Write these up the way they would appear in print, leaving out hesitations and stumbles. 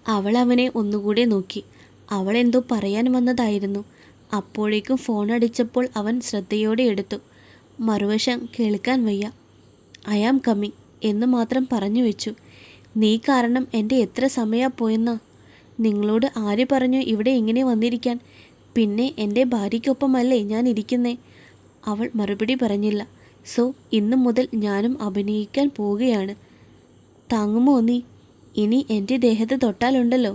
അവൾ അവനെ ഒന്നുകൂടെ നോക്കി. അവൾ എന്തോ പറയാൻ വന്നതായിരുന്നു. അപ്പോഴേക്കും ഫോൺ അടിച്ചപ്പോൾ അവൻ ശ്രദ്ധയോടെ എടുത്തു. മറുവശം കേൾക്കാൻ വയ്യ. ഐ ആം കമ്മിങ് എന്ന് മാത്രം പറഞ്ഞു വെച്ചു. നീ കാരണം എൻ്റെ എത്ര സമയാ പോയെന്നാ. നിങ്ങളോട് ആര് പറഞ്ഞു ഇവിടെ ഇങ്ങനെ വന്നിരിക്കാൻ? പിന്നെ എൻ്റെ ഭാര്യയ്ക്കൊപ്പമല്ലേ ഞാൻ ഇരിക്കുന്നേ? അവൾ മറുപടി പറഞ്ഞില്ല. സോ ഇന്നു മുതൽ ഞാനും അഭിനയിക്കാൻ പോവുകയാണ്. താങ്ങുമോ നീ? ഇനി എൻ്റെ ദേഹത്ത് തൊട്ടാലുണ്ടല്ലോ.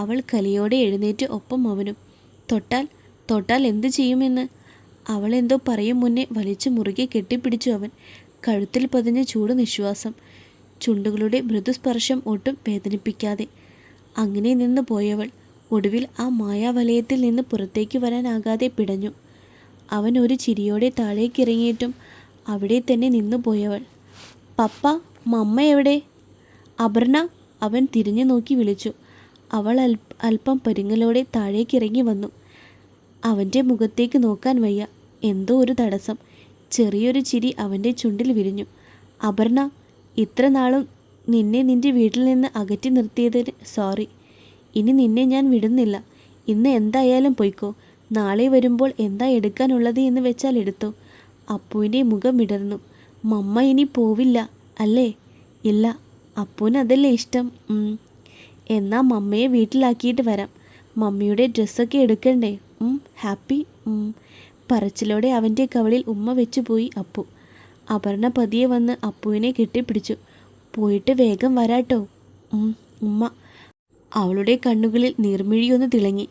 അവൾ കലിയോടെ എഴുന്നേറ്റ് ഒപ്പം അവനും. തൊട്ടാൽ എന്തു ചെയ്യുമെന്ന്? അവളെന്തോ പറയും മുന്നേ വലിച്ചു മുറുകെ കെട്ടിപ്പിടിച്ചു അവൻ. കഴുത്തിൽ പതിഞ്ഞ ചൂട് നിശ്വാസം, ചുണ്ടുകളുടെ മൃദുസ്പർശം ഒട്ടും വേദനിപ്പിക്കാതെ. അങ്ങനെ നിന്ന് പോയവൾ ഒടുവിൽ ആ മായാവലയത്തിൽ നിന്ന് പുറത്തേക്ക് വരാനാകാതെ പിടഞ്ഞു. അവൻ ഒരു ചിരിയോടെ താഴേക്കിറങ്ങിയിട്ടും അവിടെ തന്നെ നിന്നു പോയവൾ. പപ്പ, മമ്മ എവിടെ? അപർണ, അവൻ തിരിഞ്ഞു നോക്കി വിളിച്ചു. അവൾ അല്പം പരുങ്ങലോടെ താഴേക്കിറങ്ങി വന്നു. അവൻ്റെ മുഖത്തേക്ക് നോക്കാൻ വയ്യ. എന്തോ ഒരു തടസ്സം. ചെറിയൊരു ചിരി അവൻ്റെ ചുണ്ടിൽ വിരിഞ്ഞു. അപർണ, ഇത്ര നാളും നിന്നെ നിൻ്റെ വീട്ടിൽ നിന്ന് അകറ്റി നിർത്തിയതിന് സോറി. ഇനി നിന്നെ ഞാൻ വിടുന്നില്ല. ഇന്ന് എന്തായാലും പൊയ്ക്കോ. നാളെ വരുമ്പോൾ എന്താ എടുക്കാനുള്ളത് എന്ന് വെച്ചാൽ എടുത്തോ. അപ്പുവിൻ്റെ മുഖം വിടർന്നു. മമ്മ ഇനി പോവില്ല അല്ലേ? ഇല്ല, അപ്പുവിന് അതല്ലേ ഇഷ്ടം. എന്നാൽ മമ്മയെ വീട്ടിലാക്കിയിട്ട് വരാം. മമ്മിയുടെ ഡ്രസ്സൊക്കെ എടുക്കണ്ടേ? ഹാപ്പി. പറച്ചിലോടെ അവൻ്റെ കവളിൽ ഉമ്മ വെച്ചു പോയി അപ്പു. അപർണ പതിയെ വന്ന് അപ്പുവിനെ കെട്ടിപ്പിടിച്ചു. പോയിട്ട് വേഗം വരാട്ടോ ഉമ്മ. അവളുടെ കണ്ണുകളിൽ നീർമിഴിയൊന്ന് തിളങ്ങി.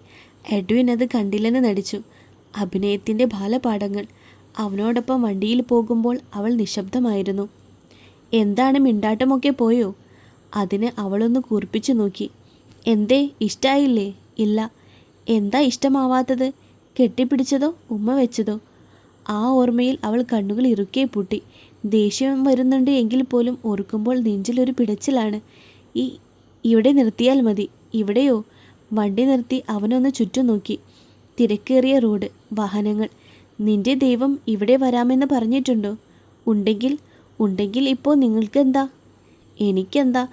എഡ്വിൻ അത് കണ്ടില്ലെന്ന് നടിച്ചു. അഭിനയത്തിൻ്റെ ബാലപാഠങ്ങൾ. അവനോടൊപ്പം വണ്ടിയിൽ പോകുമ്പോൾ അവൾ നിശബ്ദമായിരുന്നു. എന്താണ് മിണ്ടാട്ടമൊക്കെ പോയോ? അതിന് അവളൊന്ന് കൂർപ്പിച്ചു നോക്കി. എന്തേ, ഇഷ്ടായില്ലേ? ഇല്ല. എന്താ ഇഷ്ടമാവാത്തത്? കെട്ടിപ്പിടിച്ചതോ ഉമ്മ വെച്ചതോ? ആ ഓർമ്മയിൽ അവൾ കണ്ണുകൾ ഇറുക്കെ പൂട്ടി. ദേഷ്യം വരുന്നുണ്ട് എങ്കിൽ പോലും ഓർക്കുമ്പോൾ നെഞ്ചിലൊരു പിടച്ചിലാണ്. ഇവിടെ നിർത്തിയാൽ മതി. ഇവിടെയോ? വണ്ടി നിർത്തി അവനൊന്ന് ചുറ്റും നോക്കി. തിരക്കേറിയ റോഡ്, വാഹനങ്ങൾ. നിന്റെ ദൈവം ഇവിടെ വരാമെന്ന് പറഞ്ഞിട്ടുണ്ടോ? ഉണ്ടെങ്കിൽ ഇപ്പോൾ നിങ്ങൾക്കെന്താ? എനിക്കെന്താ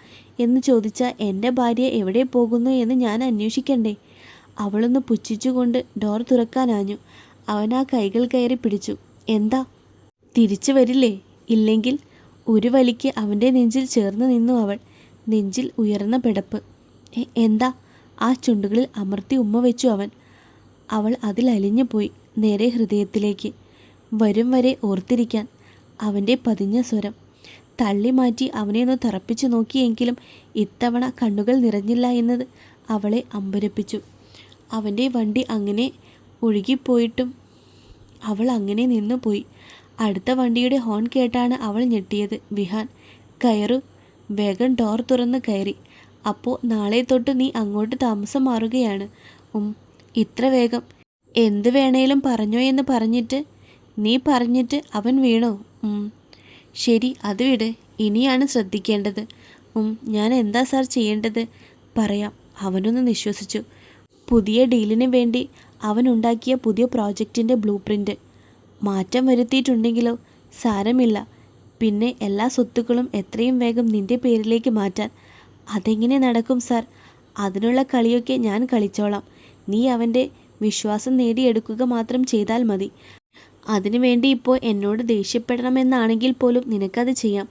എന്ന് ചോദിച്ചാൽ എൻ്റെ ഭാര്യ എവിടെ പോകുന്നു എന്ന് ഞാൻ അന്വേഷിക്കണ്ടേ? അവളൊന്ന് പുച്ഛിച്ചുകൊണ്ട് ഡോർ തുറക്കാനാഞ്ഞു. അവൻ ആ കൈകൾ കയറി പിടിച്ചു. എന്താ? തിരിച്ചു വരില്ലേ? ഇല്ലെങ്കിൽ? ഒരു വലിക്ക് അവൻ്റെ നെഞ്ചിൽ ചേർന്ന് നിന്നു അവൾ. നെഞ്ചിൽ ഉയർന്ന പിടപ്പ്. എന്താ? ആ ചുണ്ടുകളിൽ അമർത്തി ഉമ്മ വെച്ചു അവൻ. അവൾ അതിലലിഞ്ഞു പോയി, നേരെ ഹൃദയത്തിലേക്ക്. വരും വരെ ഓർത്തിരിക്കാൻ. അവൻ്റെ പതിഞ്ഞ സ്വരം. തള്ളി മാറ്റി അവനെ ഒന്ന് തറപ്പിച്ചു നോക്കിയെങ്കിലും ഇത്തവണ കണ്ണുകൾ നിറഞ്ഞില്ല എന്നത് അവളെ അമ്പരപ്പിച്ചു. അവൻ്റെ വണ്ടി അങ്ങനെ ഒഴുകിപ്പോയിട്ടും അവൾ അങ്ങനെ നിന്നുപോയി. അടുത്ത വണ്ടിയുടെ ഹോൺ കേട്ടാണ് അവൾ ഞെട്ടിയത്. വിഹാൻ, കയറു. വേഗം ഡോർ തുറന്ന് കയറി. അപ്പോൾ നാളെ തൊട്ട് നീ അങ്ങോട്ട് താമസം മാറുകയാണ്. ഇത്ര വേഗം? എന്ത് വേണേലും പറഞ്ഞോ എന്ന് പറഞ്ഞിട്ട് നീ പറഞ്ഞിട്ട് അവൻ വീണോ? ശരി, അത് വിട്. ഇനിയാണ് ശ്രദ്ധിക്കേണ്ടത്. ഞാൻ എന്താ സാർ ചെയ്യേണ്ടത്? പറയാം. അവനൊന്ന് നിശ്വസിച്ചു. പുതിയ ഡീലിന് വേണ്ടി അവൻ ഉണ്ടാക്കിയ പുതിയ പ്രോജക്റ്റിൻ്റെ ബ്ലൂ പ്രിൻ്റ്. മാറ്റം വരുത്തിയിട്ടുണ്ടെങ്കിലോ? സാരമില്ല. പിന്നെ എല്ലാ സ്വത്തുക്കളും എത്രയും വേഗം നിൻ്റെ പേരിലേക്ക് മാറ്റാൻ. അതെങ്ങനെ നടക്കും സാർ? അതിനുള്ള കളിയൊക്കെ ഞാൻ കളിച്ചോളാം. നീ അവൻ്റെ വിശ്വാസം നേടിയെടുക്കുക മാത്രം ചെയ്താൽ മതി. അതിനുവേണ്ടി ഇപ്പോൾ എന്നോട് ദേഷ്യപ്പെടണമെന്നാണെങ്കിൽ പോലും നിനക്കത് ചെയ്യാം.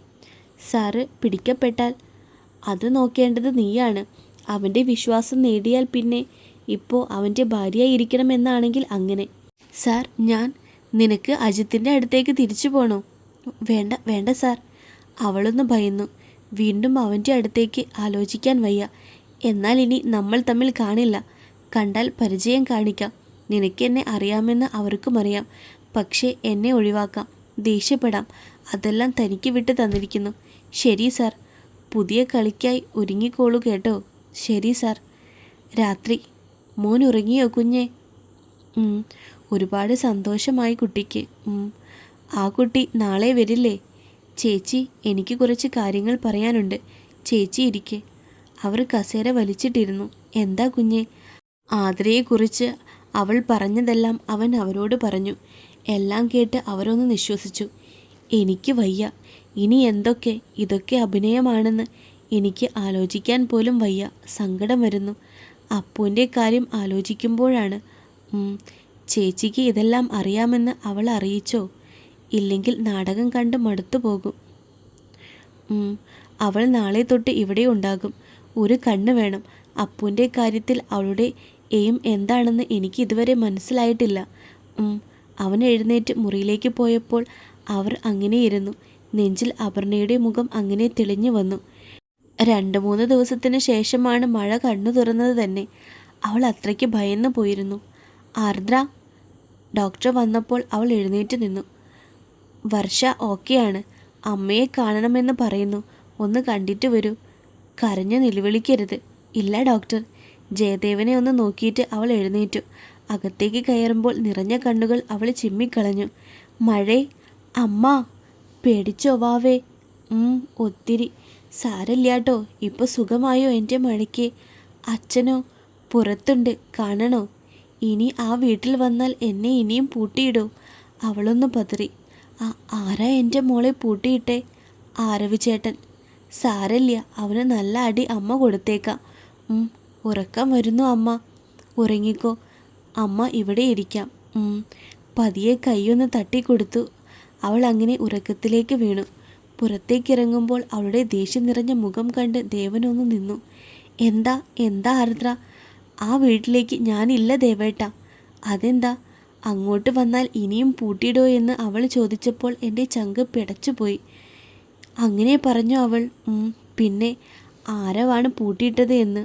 സാറ് പിടിക്കപ്പെട്ടാൽ അത് നോക്കേണ്ടത് നീയാണ്. അവൻ്റെ വിശ്വാസം നേടിയാൽ പിന്നെ ഇപ്പോൾ അവൻ്റെ ഭാര്യയായിരിക്കണമെന്നാണെങ്കിൽ അങ്ങനെ. സാർ, നിനക്ക് അജിത്തിൻ്റെ അടുത്തേക്ക് തിരിച്ചു പോകണോ? വേണ്ട സാർ. അവളൊന്ന് ഭയന്നു. വീണ്ടും അവൻ്റെ അടുത്തേക്ക് ആലോചിക്കാൻ വയ്യ. എന്നാൽ ഇനി നമ്മൾ തമ്മിൽ കാണില്ല. കണ്ടാൽ പരിചയം കാണിക്കാം. നിനക്കെന്നെ അറിയാമെന്ന് അവർക്കും അറിയാം. പക്ഷേ എന്നെ ഒഴിവാക്കാം, ദേഷ്യപ്പെടാം. അതെല്ലാം തനിക്ക് വിട്ട് തന്നിരിക്കുന്നു. ശരി സാർ. പുതിയ കളിക്കായി ഒരുങ്ങിക്കോളൂ കേട്ടോ. ശരി സാർ. രാത്രി. മോൻ ഉറങ്ങിയോ കുഞ്ഞേ? ഒരുപാട് സന്തോഷമായി കുട്ടിക്ക്. ആ കുട്ടി നാളെ വരില്ലേ? ചേച്ചി, എനിക്ക് കുറച്ച് കാര്യങ്ങൾ പറയാനുണ്ട്. ചേച്ചി ഇരിക്കെ. അവർ കസേര വലിച്ചിട്ടിരുന്നു. എന്താ കുഞ്ഞേ? ആതിരയെക്കുറിച്ച് അവൾ പറഞ്ഞതെല്ലാം അവൻ അവരോട് പറഞ്ഞു. എല്ലാം കേട്ട് അവരൊന്ന് നിശ്വസിച്ചു. എനിക്ക് വയ്യ. ഇനി ഇതൊക്കെ അഭിനയമാണെന്ന് എനിക്ക് ആലോചിക്കാൻ പോലും വയ്യ, സങ്കടം വരുന്നു. അപ്പുവിൻ്റെ കാര്യം ആലോചിക്കുമ്പോഴാണ്. ചേച്ചിക്ക് ഇതെല്ലാം അറിയാമെന്ന് അവൾ അറിയിച്ചോ? ഇല്ലെങ്കിൽ നാടകം കണ്ട് മടുത്തു പോകും. അവൾ നാളെ തൊട്ട് ഇവിടെ ഉണ്ടാകും. ഒരു കണ്ണ് വേണം. അപ്പുവിൻ്റെ കാര്യത്തിൽ അവളുടെ എയിം എന്താണെന്ന് എനിക്ക് ഇതുവരെ മനസ്സിലായിട്ടില്ല. അവൻ എഴുന്നേറ്റ് മുറിയിലേക്ക് പോയപ്പോൾ അവർ അങ്ങനെയിരുന്നു. നെഞ്ചിൽ അപർണയുടെ മുഖം അങ്ങനെ തെളിഞ്ഞു വന്നു. 2-3 ദിവസത്തിന് ശേഷമാണ് മഴ കണ്ണു തുറന്നത് തന്നെ. അവൾ അത്രയ്ക്ക് ഭയന്നു പോയിരുന്നു. ആർദ്ര, ഡോക്ടർ വന്നപ്പോൾ അവൾ എഴുന്നേറ്റ് നിന്നു. വർഷ ഓക്കെയാണ്. അമ്മയെ കാണണമെന്ന് പറയുന്നു. ഒന്ന് കണ്ടിട്ട് വരൂ. കരഞ്ഞു നിലവിളിക്കരുത്. ഇല്ല ഡോക്ടർ. ജയദേവനെ ഒന്ന് നോക്കിയിട്ട് അവൾ എഴുന്നേറ്റു. അകത്തേക്ക് കയറുമ്പോൾ നിറഞ്ഞ കണ്ണുകൾ അവൾ ചിമ്മിക്കളഞ്ഞു. മഴേ, അമ്മ. പേടിച്ചോ വാവേ? ഒത്തിരി. സാരല്ലാട്ടോ. ഇപ്പോൾ സുഖമായോ എൻ്റെ മഴയ്ക്ക്? അച്ഛനോ? പുറത്തുണ്ട്, കാണണോ? ഇനി ആ വീട്ടിൽ വന്നാൽ എന്നെ ഇനിയും പൂട്ടിയിടോ? അവളൊന്ന് പതറി. ആരാ എൻ്റെ മോളെ പൂട്ടിയിട്ടെ? ആരവ് ചേട്ടൻ. സാരല്ല, അവന് നല്ല അടി അമ്മ കൊടുത്തേക്കാം. ഉറക്കം വരുന്നു അമ്മ. ഉറങ്ങിക്കോ. അമ്മ ഇവിടെ ഇരിക്കാം. പതിയെ കൈയൊന്ന് തട്ടിക്കൊടുത്തു. അവൾ അങ്ങനെ ഉറക്കത്തിലേക്ക് വീണു. പുറത്തേക്കിറങ്ങുമ്പോൾ അവളുടെ ദേഷ്യം നിറഞ്ഞ മുഖം കണ്ട് ദേവനൊന്നു നിന്നു. എന്താ ആർദ്ര? ആ വീട്ടിലേക്ക് ഞാനില്ല ദേവേട്ട. അതെന്താ? അങ്ങോട്ട് വന്നാൽ ഇനിയും പൂട്ടിയിടോ എന്ന് അവൾ ചോദിച്ചപ്പോൾ എൻ്റെ ചങ്ക് പിടച്ചുപോയി. അങ്ങനെ പറഞ്ഞു അവൾ. പിന്നെ ആരവാണ് പൂട്ടിയിട്ടത് എന്ന്?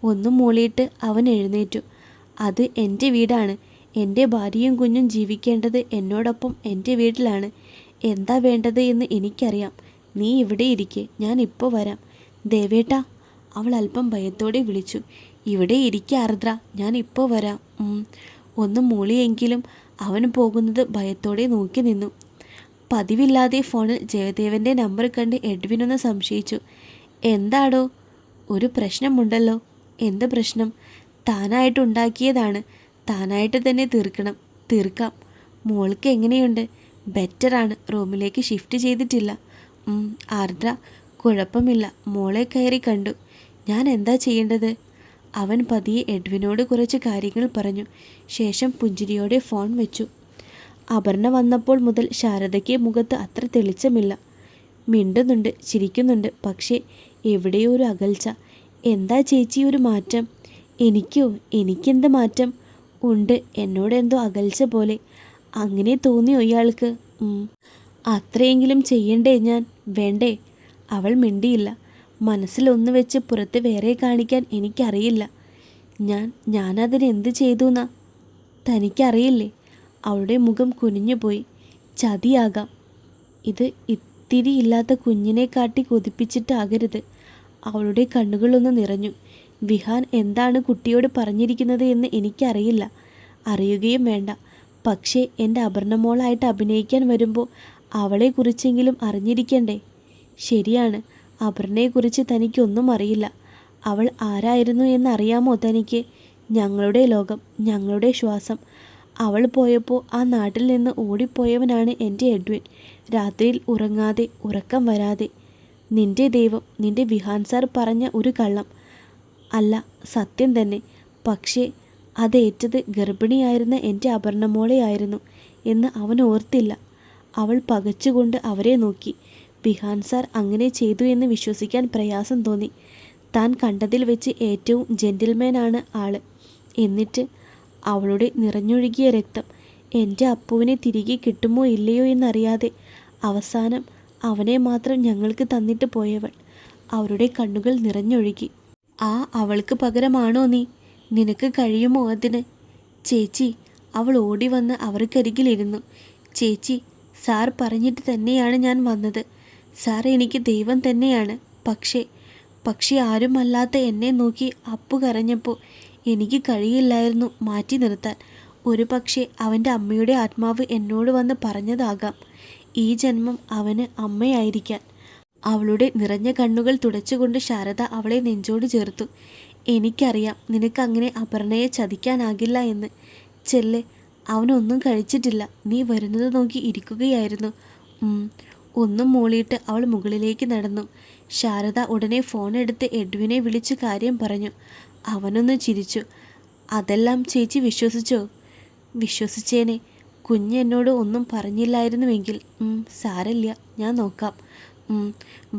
ഒന്നും മൂളിയിട്ട് അവൻ എഴുന്നേറ്റു. അത് എൻ്റെ വീടാണ്. എൻ്റെ ഭാര്യയും കുഞ്ഞും ജീവിക്കേണ്ടത് എന്നോടൊപ്പം എൻ്റെ വീട്ടിലാണ്. എന്താ വേണ്ടത് എന്ന് എനിക്കറിയാം. നീ ഇവിടെ ഇരിക്കെ, ഞാൻ ഇപ്പോൾ വരാം. ദേവേട്ടാ, അവൾ അല്പം ഭയത്തോടെ വിളിച്ചു. ഇവിടെ ഇരിക്കുക ആർദ്ര, ഞാൻ ഇപ്പോൾ വരാം. ഒന്ന് മൂളിയെങ്കിലും അവൻ പോകുന്നത് ഭയത്തോടെ നോക്കി നിന്നു. പതിവില്ലാതെ ഫോണിൽ ജയദേവൻ്റെ നമ്പർ കണ്ട് എഡ്വിനൊന്ന് സംശയിച്ചു. എന്താടോ? ഒരു പ്രശ്നമുണ്ടല്ലോ. എന്ത് പ്രശ്നം? താനായിട്ടുണ്ടാക്കിയതാണ്. താനായിട്ട് തന്നെ തീർക്കാം. മോൾക്ക് എങ്ങനെയുണ്ട്? ബെറ്ററാണ്. റൂമിലേക്ക് ഷിഫ്റ്റ് ചെയ്തിട്ടില്ല. ആർദ്ര, കുഴപ്പമില്ല. മോളെ കയറി കണ്ടു. ഞാൻ എന്താ ചെയ്യേണ്ടത്? അവൻ പതിയെ എഡ്വിനോട് കുറച്ച് കാര്യങ്ങൾ പറഞ്ഞു. ശേഷം പുഞ്ചിരിയോടെ ഫോൺ വെച്ചു. അപർണ വന്നപ്പോൾ മുതൽ ശാരദയ്ക്ക് മുഖത്ത് അത്ര തെളിച്ചമില്ല. മിണ്ടുന്നുണ്ട്, ചിരിക്കുന്നുണ്ട്, പക്ഷേ എവിടെയോ ഒരു അകൽച്ച. എന്താ ചേച്ചി ഒരു മാറ്റം? എനിക്കെന്ത് മാറ്റം? ഉണ്ട്, എന്നോടെന്തോ അകൽച്ച പോലെ. അങ്ങനെ തോന്നിയോ ഇയാൾക്ക്? അത്രയെങ്കിലും ചെയ്യണ്ടേ ഞാൻ? വേണ്ടേ? അവൾ മിണ്ടിയില്ല. മനസ്സിലൊന്ന് വെച്ച് പുറത്ത് വേറെ കാണിക്കാൻ എനിക്കറിയില്ല. ഞാനതിനെന്ത് ചെയ്തു എന്നാ? തനിക്കറിയില്ലേ? അവളുടെ മുഖം കുനിഞ്ഞുപോയി. ചതിയാകാം. ഇത് ഇത്തിരി ഇല്ലാത്ത കുഞ്ഞിനെ കാട്ടി കൊതിപ്പിച്ചിട്ടാകരുത്. അവളുടെ കണ്ണുകളൊന്ന് നിറഞ്ഞു. വിഹാൻ എന്താണ് കുട്ടിയോട് പറഞ്ഞിരിക്കുന്നത് എന്ന് എനിക്കറിയില്ല, അറിയുകയും വേണ്ട. പക്ഷേ എൻ്റെ അപർണമോളായിട്ട് അഭിനയിക്കാൻ വരുമ്പോൾ അവളെക്കുറിച്ചെങ്കിലും അറിഞ്ഞിരിക്കണ്ടേ? ശരിയാണ്, അപർണയെക്കുറിച്ച് തനിക്കൊന്നും അറിയില്ല. അവൾ ആരായിരുന്നു എന്നറിയാമോ തനിക്ക്? ഞങ്ങളുടെ ലോകം, ഞങ്ങളുടെ ശ്വാസം. അവൾ പോയപ്പോൾ ആ നാട്ടിൽ നിന്ന് ഓടിപ്പോയവനാണ് എൻ്റെ എഡ്വിൻ. രാത്രിയിൽ ഉറങ്ങാതെ, ഉറക്കം വരാതെ. നിന്റെ ദൈവം, നിന്റെ വിഹാൻ സാർ പറഞ്ഞ ഒരു കള്ളം അല്ല, സത്യം തന്നെ. പക്ഷേ അതേറ്റത് ഗർഭിണിയായിരുന്ന എൻ്റെ അപർണമോളെയായിരുന്നു എന്ന് അവൻ ഓർത്തില്ല. അവൾ പകച്ചുകൊണ്ട് അവരെ നോക്കി. വിഹാൻ സാർ അങ്ങനെ ചെയ്തു എന്ന് വിശ്വസിക്കാൻ പ്രയാസം തോന്നി. താൻ കണ്ടതിൽ വെച്ച് ഏറ്റവും ജെന്റിൽമാനാണ് ആള്. എന്നിട്ട് അവളുടെ നിറഞ്ഞൊഴുകിയ രക്തം എൻ്റെ അപ്പുവിനെ തിരികെ കിട്ടുമോ ഇല്ലയോ എന്നറിയാതെ അവസാനം അവനെ മാത്രം ഞങ്ങൾക്ക് തന്നിട്ട് പോയവൾ. അവരുടെ കണ്ണുകൾ നിറഞ്ഞൊഴുകി. അവൾക്ക് പകരമാണോ നീ? നിനക്ക് കഴിയുമോ അതിന്? ചേച്ചി, അവൾ ഓടി വന്ന് അവർക്കരികിലിരുന്നു. ചേച്ചി, സാർ പറഞ്ഞിട്ട് തന്നെയാണ് ഞാൻ വന്നത്. സാർ എനിക്ക് ദൈവം തന്നെയാണ്. പക്ഷേ ആരുമല്ലാത്ത എന്നെ നോക്കി അപ്പു കരഞ്ഞപ്പോൾ എനിക്ക് കഴിയില്ലായിരുന്നു മാറ്റി നിർത്താൻ. ഒരു പക്ഷേ അവൻ്റെ അമ്മയുടെ ആത്മാവ് എന്നോട് വന്ന് പറഞ്ഞതാകാം, ഈ ജന്മം അവന് അമ്മയായിരിക്കാൻ. അവളുടെ നിറഞ്ഞ കണ്ണുകൾ തുടച്ചുകൊണ്ട് ശാരദ അവളെ നെഞ്ചോട് ചേർത്തു. എനിക്കറിയാം നിനക്കങ്ങനെ അപർണയെ ചതിക്കാനാകില്ല എന്ന്. ചെല്ലെ, അവനൊന്നും കഴിച്ചിട്ടില്ല. നീ വരുന്നത് നോക്കി ഇരിക്കുകയായിരുന്നു. ഒന്നും മൂളിയിട്ട് അവൾ മുകളിലേക്ക് നടന്നു. ശാരദ ഉടനെ ഫോണെടുത്ത് എഡ്വിനെ വിളിച്ച് കാര്യം പറഞ്ഞു. അവനൊന്ന് ചിരിച്ചു. അതെല്ലാം ചേച്ചി വിശ്വസിച്ചോ? വിശ്വസിച്ചേനെ. കുഞ്ഞ് എന്നോട് ഒന്നും പറഞ്ഞില്ലായിരുന്നുവെങ്കിൽ. സാരമില്ല, ഞാൻ നോക്കാം.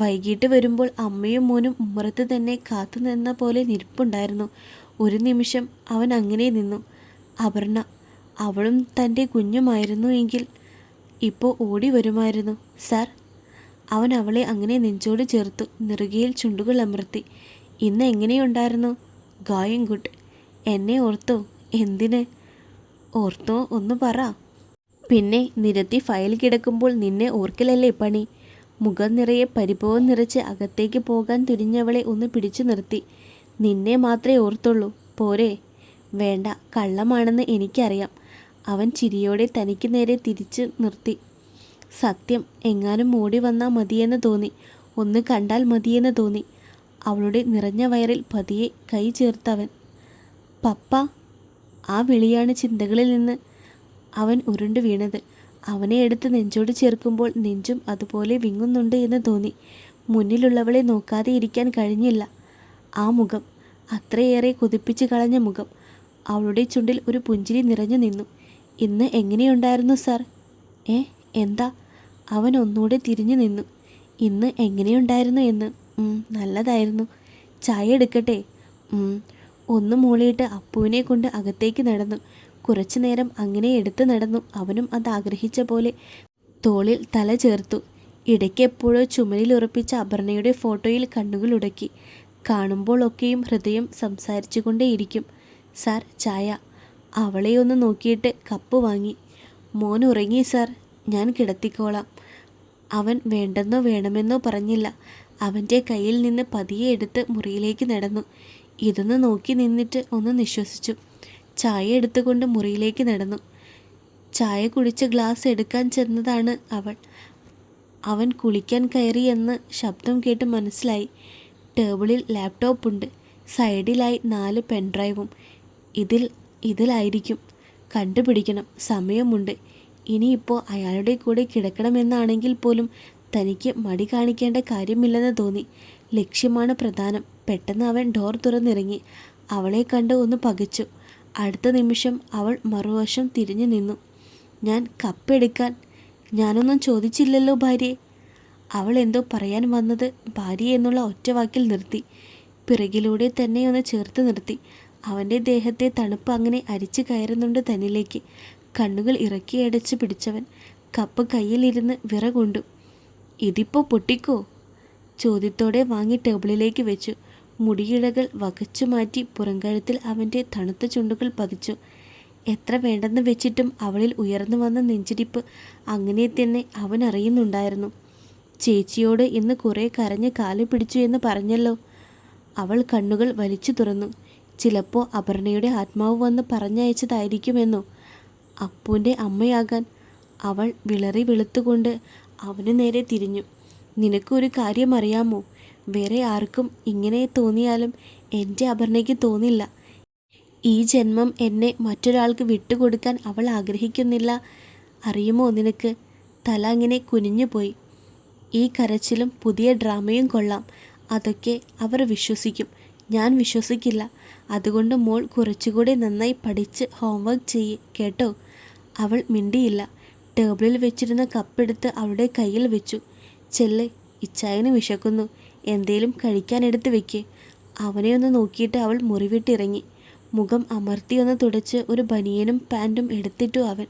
വൈകിട്ട് വരുമ്പോൾ അമ്മയും മോനും ഉമ്മറത്ത് തന്നെ കാത്തു നിന്ന പോലെ നിൽപ്പുണ്ടായിരുന്നു. ഒരു നിമിഷം അവൻ അങ്ങനെ നിന്നു. അപർണ, അവളും തൻ്റെ കുഞ്ഞുമായിരുന്നു എങ്കിൽ ഇപ്പോൾ ഓടി വരുമായിരുന്നു. സാർ. അവൻ അവളെ അങ്ങനെ നെഞ്ചോട് ചേർത്തു. നെറുകയിൽ ചുണ്ടുകൾ അമർത്തി. ഇന്ന് എങ്ങനെയുണ്ടായിരുന്നു? Going good. എന്നെ ഓർത്തോ? എന്തിന് ഓർത്തോ ഒന്ന് പറ. പിന്നെ നിരത്തി ഫയൽ കിടക്കുമ്പോൾ നിന്നെ ഓർക്കലല്ലേ പണി. മുഖം നിറയെ പരിഭവം നിറച്ച് അകത്തേക്ക് പോകാൻ തുനിഞ്ഞവളെ ഒന്ന് പിടിച്ചു നിർത്തി. നിന്നെ മാത്രമേ ഓർത്തുള്ളൂ, പോരെ? വേണ്ട, കള്ളമാണെന്ന് എനിക്കറിയാം. അവൻ ചിരിയോടെ തനിക്ക് നേരെ തിരിച്ചു നിർത്തി. സത്യം, എങ്ങാനും ഓടി വന്നാൽ മതിയെന്ന് തോന്നി. ഒന്ന് കണ്ടാൽ മതിയെന്ന് തോന്നി. അവളുടെ നിറഞ്ഞ വയറിൽ പതിയെ കൈ ചേർത്തവൻ. പപ്പ. ആ വിളിയാണ് ചിന്തകളിൽ നിന്ന് അവൻ ഉരുണ്ടു വീണത്. അവനെ എടുത്ത് നെഞ്ചോട് ചേർക്കുമ്പോൾ നെഞ്ചും അതുപോലെ വിങ്ങുന്നുണ്ട് എന്ന് തോന്നി. മുന്നിലുള്ളവളെ നോക്കാതെ ഇരിക്കാൻ കഴിഞ്ഞില്ല. ആ മുഖം, അത്രയേറെ കൊതിപ്പിച്ച് കളഞ്ഞ മുഖം. അവളുടെ ചുണ്ടിൽ ഒരു പുഞ്ചിരി നിറഞ്ഞു നിന്നു. ഇന്ന് എങ്ങനെയുണ്ടായിരുന്നു സാർ? എന്താ? അവൻ ഒന്നുകൂടെ തിരിഞ്ഞു നിന്നു. ഇന്ന് എങ്ങനെയുണ്ടായിരുന്നു എന്ന്. നല്ലതായിരുന്നു. ചായ എടുക്കട്ടെ? ഒന്ന് മൂളിയിട്ട് അപ്പുവിനെ കൊണ്ട് അകത്തേക്ക് നടന്നു. കുറച്ചു നേരം അങ്ങനെ എടുത്തു നടന്നു. അവനും അത് ആഗ്രഹിച്ച പോലെ തോളിൽ തല ചേർത്തു. ഇടയ്ക്ക് എപ്പോഴോ ചുമലിൽ ഉറപ്പിച്ച അപർണയുടെ ഫോട്ടോയിൽ കണ്ണുകൾ ഉടക്കി. കാണുമ്പോഴൊക്കെയും ഹൃദയം സംസാരിച്ചു കൊണ്ടേയിരിക്കും. സാർ, ചായ. അവളെ ഒന്ന് നോക്കിയിട്ട് കപ്പ് വാങ്ങി. മോൻ ഉറങ്ങി സാർ, ഞാൻ കിടത്തിക്കോളാം. അവൻ വേണ്ടെന്നോ വേണമെന്നോ പറഞ്ഞില്ല. അവൻ്റെ കയ്യിൽ നിന്ന് പതിയെ എടുത്ത് മുറിയിലേക്ക് നടന്നു. ഇതൊന്ന് നോക്കി നിന്നിട്ട് ഒന്ന് നിശ്വസിച്ചു. ചായ എടുത്തുകൊണ്ട് മുറിയിലേക്ക് നടന്നു. ചായ കുടിച്ച ഗ്ലാസ് എടുക്കാൻ ചെന്നതാണ് അവൾ. അവൻ കുളിക്കാൻ കയറിയെന്ന് ശബ്ദം കേട്ട് മനസ്സിലായി. ടേബിളിൽ ലാപ്ടോപ്പുണ്ട്. സൈഡിലായി 4 പെൻഡ്രൈവും. ഇതിലായിരിക്കും. കണ്ടുപിടിക്കണം. സമയമുണ്ട്. ഇനിയിപ്പോൾ അയാളുടെ കൂടെ കിടക്കണമെന്നാണെങ്കിൽ പോലും തനിക്ക് മടി കാണിക്കേണ്ട കാര്യമില്ലെന്ന് തോന്നി. ലക്ഷ്യമാണ് പ്രധാനം. പെട്ടെന്ന് അവൻ ഡോർ തുറന്നിറങ്ങി. അവളെ കണ്ട് ഒന്ന് പകച്ചു. അടുത്ത നിമിഷം അവൾ മറുവശം തിരിഞ്ഞു നിന്നു. ഞാൻ കപ്പെടുക്കാൻ ഞാനൊന്നും ചോദിച്ചില്ലല്ലോ ഭാര്യയെ. അവൾ എന്തോ പറയാൻ വന്നത് ഭാര്യ എന്നുള്ള ഒറ്റവാക്കിൽ നിർത്തി. പിറകിലൂടെ തന്നെ ഒന്ന് ചേർത്ത് നിർത്തി. അവൻ്റെ ദേഹത്തെ തണുപ്പ് അങ്ങനെ അരിച്ചു കയറുന്നുണ്ട് തന്നിലേക്ക്. കണ്ണുകൾ ഇറക്കിയടച്ച് പിടിച്ചവൻ കപ്പ് കയ്യിലിരുന്ന് വിറകൊണ്ടു. ഇതിപ്പോൾ പൊട്ടിക്കോ? ചോദ്യത്തോടെ വാങ്ങി ടേബിളിലേക്ക് വെച്ചു. മുടിയിഴകൾ വകച്ചു മാറ്റി പുറംകഴുത്തിൽ അവൻ്റെ തണുത്ത ചുണ്ടുകൾ പതിച്ചു. എത്ര വേണ്ടെന്ന് വെച്ചിട്ടും അവളിൽ ഉയർന്നു വന്ന നെഞ്ചിടിപ്പ് അങ്ങനെ തന്നെ അവൻ അറിയുന്നുണ്ടായിരുന്നു. ചേച്ചിയോട് ഇന്ന് കുറേ കരഞ്ഞ് കാല് പിടിച്ചു എന്ന് പറഞ്ഞല്ലോ. അവൾ കണ്ണുകൾ വലിച്ചു തുറന്നു. ചിലപ്പോൾ അപർണയുടെ ആത്മാവ് വന്ന് പറഞ്ഞയച്ചതായിരിക്കുമെന്നോ? അപ്പുവിൻ്റെ അമ്മയാകാൻ. അവൾ വിളറി വെളുത്തുകൊണ്ട് അവന് നേരെ തിരിഞ്ഞു. നിനക്കൊരു കാര്യം അറിയാമോ? വേറെ ആർക്കും ഇങ്ങനെ തോന്നിയാലും എൻ്റെ അപർണയ്ക്ക് തോന്നില്ല. ഈ ജന്മം എന്നെ മറ്റൊരാൾക്ക് വിട്ടുകൊടുക്കാൻ അവൾ ആഗ്രഹിക്കുന്നില്ല. അറിയുമോ നിനക്ക്? തല അങ്ങനെ കുനിഞ്ഞുപോയി. ഈ കരച്ചിലും പുതിയ ഡ്രാമയും കൊള്ളാം. അതൊക്കെ അവർ വിശ്വസിക്കും. ഞാൻ വിശ്വസിക്കില്ല. അതുകൊണ്ട് മോൾ കുറച്ചുകൂടെ നന്നായി പഠിച്ച് ഹോംവർക്ക് ചെയ്യ് കേട്ടോ. അവൾ മിണ്ടിയില്ല. ടേബിളിൽ വെച്ചിരുന്ന കപ്പെടുത്ത് അവളുടെ കയ്യിൽ വെച്ചു. ചെല്ല്, ഇച്ചായന് വിശക്കുന്നു. എന്തേലും കഴിക്കാനെടുത്ത് വെക്ക്. അവനെ ഒന്ന് നോക്കിയിട്ട് അവൾ മുറിവിട്ടിറങ്ങി. മുഖം അമർത്തിയൊന്ന് തുടച്ച് ഒരു ബനിയനും പാൻറ്റും എടുത്തിട്ടു അവൻ.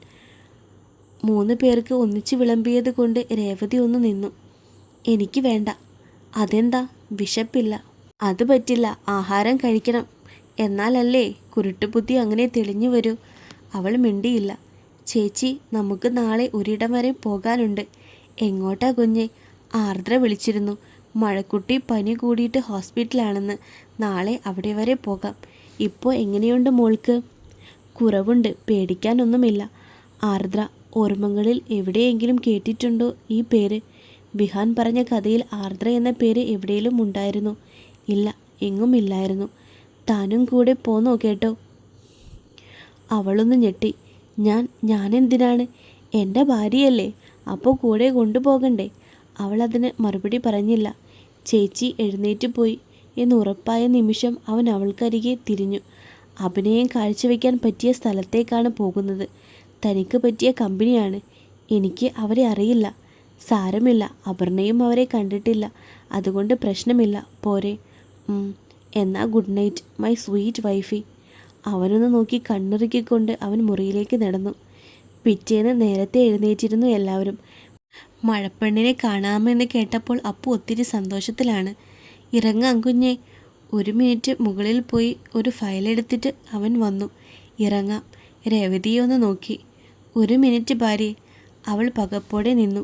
3 പേർക്ക് ഒന്നിച്ച് വിളമ്പിയത് കൊണ്ട് രേവതി ഒന്ന് നിന്നു. എനിക്ക് വേണ്ട. അതെന്താ? വിശപ്പില്ല. അത് പറ്റില്ല. ആഹാരം കഴിക്കണം. എന്നാലല്ലേ കുരുട്ടുബുദ്ധി അങ്ങനെ തെളിഞ്ഞു വരൂ. അവൾ മിണ്ടിയില്ല. ചേച്ചി, നമുക്ക് നാളെ ഒരിടം വരെ പോകാനുണ്ട്. എങ്ങോട്ടാ കുഞ്ഞെ? ആർദ്ര വിളിച്ചിരുന്നു. മഴക്കുട്ടി പനി കൂടിയിട്ട് ഹോസ്പിറ്റലാണെന്ന്. നാളെ അവിടെ വരെ പോകാം. ഇപ്പോൾ എങ്ങനെയുണ്ട് മോൾക്ക്? കുറവുണ്ട്, പേടിക്കാനൊന്നുമില്ല. ആർദ്ര, ഓർമ്മകളിൽ എവിടെയെങ്കിലും കേട്ടിട്ടുണ്ടോ ഈ പേര്? വിഹാൻ പറഞ്ഞ കഥയിൽ ആർദ്ര എന്ന പേര് എവിടെയെങ്കിലും ഉണ്ടായിരുന്നു? ഇല്ല, എങ്ങും ഇല്ലായിരുന്നു. താനും കൂടെ പോന്നോ കേട്ടോ? അവളൊന്ന് ഞെട്ടി. ഞാനെന്തിനാണ്? എൻ്റെ ഭാര്യയല്ലേ, അപ്പോൾ കൂടെ കൊണ്ടുപോകണ്ടേ? അവളതിന് മറുപടി പറഞ്ഞില്ല. ചേച്ചി എഴുന്നേറ്റ് പോയി എന്ന് ഉറപ്പായ നിമിഷം അവൻ അവൾക്കരികെ തിരിഞ്ഞു. അഭിനയം കാഴ്ചവെക്കാൻ പറ്റിയ സ്ഥലത്തേക്കാണ് പോകുന്നത്. തനിക്ക് പറ്റിയ കമ്പനിയാണ്. എനിക്ക് അവരെ അറിയില്ല. സാരമില്ല, അപർണയും അവരെ കണ്ടിട്ടില്ല. അതുകൊണ്ട് പ്രശ്നമില്ല. പോരെ? എന്നാ good night my sweet Wi-Fi. അവനൊന്ന് നോക്കി കണ്ണിറുക്കിക്കൊണ്ട് അവൻ മുറിയിലേക്ക് നടന്നു. പിറ്റേന്ന് നേരത്തെ എഴുന്നേറ്റിരുന്നു എല്ലാവരും. മഴപ്പെണ്ണിനെ കാണാമെന്ന് കേട്ടപ്പോൾ അപ്പു ഒത്തിരി സന്തോഷത്തിലാണ്. ഇറങ്ങാം കുഞ്ഞെ. 1 മിനിറ്റ് മുകളിൽ പോയി ഒരു ഫയലെടുത്തിട്ട് അവൻ വന്നു. ഇറങ്ങാം. രേവതിയെ ഒന്ന് നോക്കി. 1 മിനിറ്റ് ഭാര്യ. അവൾ പകപ്പോടെ നിന്നു.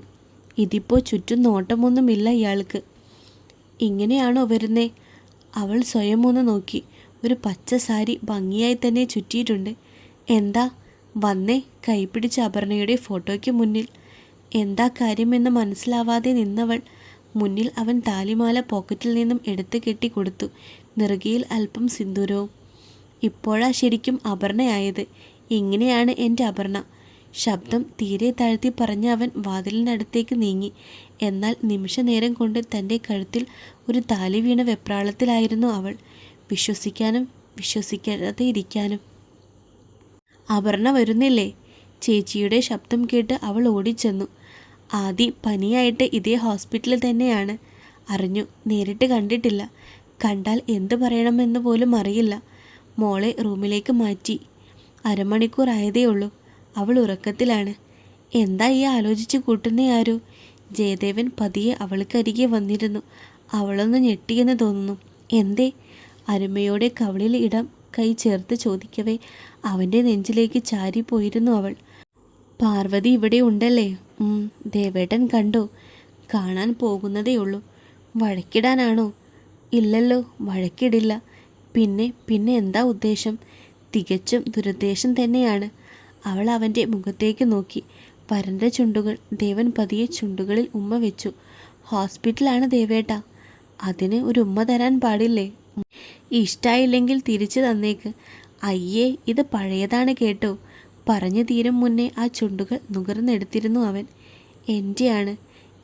ഇതിപ്പോൾ ചുറ്റും നോട്ടമൊന്നുമില്ല ഇയാൾക്ക്. ഇങ്ങനെയാണോ വരുന്നേ? അവൾ സ്വയം ഒന്ന് നോക്കി. ഒരു പച്ച സാരി ഭംഗിയായി തന്നെ ചുറ്റിയിട്ടുണ്ട്. എന്താ? വന്നേ. കൈപിടിച്ച അപർണയുടെ ഫോട്ടോയ്ക്ക് മുന്നിൽ. എന്താ കാര്യമെന്ന് മനസ്സിലാവാതെ നിന്നവൾ മുന്നിൽ അവൻ താലിമാല പോക്കറ്റിൽ നിന്നും എടുത്തു കെട്ടി കൊടുത്തു. നെറുകയിൽ അല്പം സിന്ദൂരവും. ഇപ്പോഴാ ശരിക്കും അപർണയായത്. ഇങ്ങനെയാണ് എൻ്റെ അപർണ. ശബ്ദം തീരെ താഴ്ത്തി പറഞ്ഞ അവൻ വാതിലിനടുത്തേക്ക് നീങ്ങി. എന്നാൽ നിമിഷനേരം കൊണ്ട് തൻ്റെ കഴുത്തിൽ ഒരു താലി വീണ വെപ്രാളത്തിലായിരുന്നു അവൾ. വിശ്വസിക്കാനും വിശ്വസിക്കാതെ ഇരിക്കാനും. അപർണ വരുന്നില്ലേ? ചേച്ചിയുടെ ശബ്ദം കേട്ട് അവൾ ഓടിച്ചെന്നു. ആദി പനിയായിട്ട് ഇതേ ഹോസ്പിറ്റലിൽ തന്നെയാണ്. അറിഞ്ഞു. നേരിട്ട് കണ്ടിട്ടില്ല. കണ്ടാൽ എന്ത് പറയണമെന്ന് പോലും അറിയില്ല. മോളെ റൂമിലേക്ക് മാറ്റി. അരമണിക്കൂർ ആയതേ ഉള്ളൂ. അവൾ ഉറക്കത്തിലാണ്. എന്താ ഈ ആലോചിച്ച് കൂട്ടുന്നേ ആരോ? ജയദേവൻ പതിയെ അവൾക്കരികെ വന്നിരുന്നു. അവളൊന്ന് ഞെട്ടിയെന്ന് തോന്നുന്നു. എന്തേ? അരുമയോടെ കവിളിൽ ഇടം കൈ ചേർത്ത് ചോദിക്കവേ അവൻ്റെ നെഞ്ചിലേക്ക് ചാരിപ്പോയിരുന്നു അവൾ. പാർവതി ഇവിടെ ഉണ്ടല്ലേ? ദേവേട്ടൻ കണ്ടോ? കാണാൻ പോകുന്നതേ ഉള്ളൂ. വഴക്കിടാനാണോ? ഇല്ലല്ലോ, വഴക്കിടില്ല. പിന്നെ എന്താ ഉദ്ദേശം? തികച്ചും ദുരുദ്ദേശം തന്നെയാണ്. അവൾ അവൻ്റെ മുഖത്തേക്ക് നോക്കി. വരണ്ട ചുണ്ടുകൾ. ദേവൻ പതിയെ ചുണ്ടുകളിൽ ഉമ്മ വെച്ചു. ഹോസ്പിറ്റലാണ് ദേവേട്ട. അതിന് ഒരു ഉമ്മ തരാൻ പാടില്ലേ? ഇഷ്ടായില്ലെങ്കിൽ തിരിച്ചു തന്നേക്ക്. അയ്യേ, ഇത് പഴയതാണ് കേട്ടോ. പറഞ്ഞു തീരും മുന്നേ ആ ചുണ്ടുകൾ നുകർന്നെടുത്തിരുന്നു അവൻ. എൻ്റെയാണ്.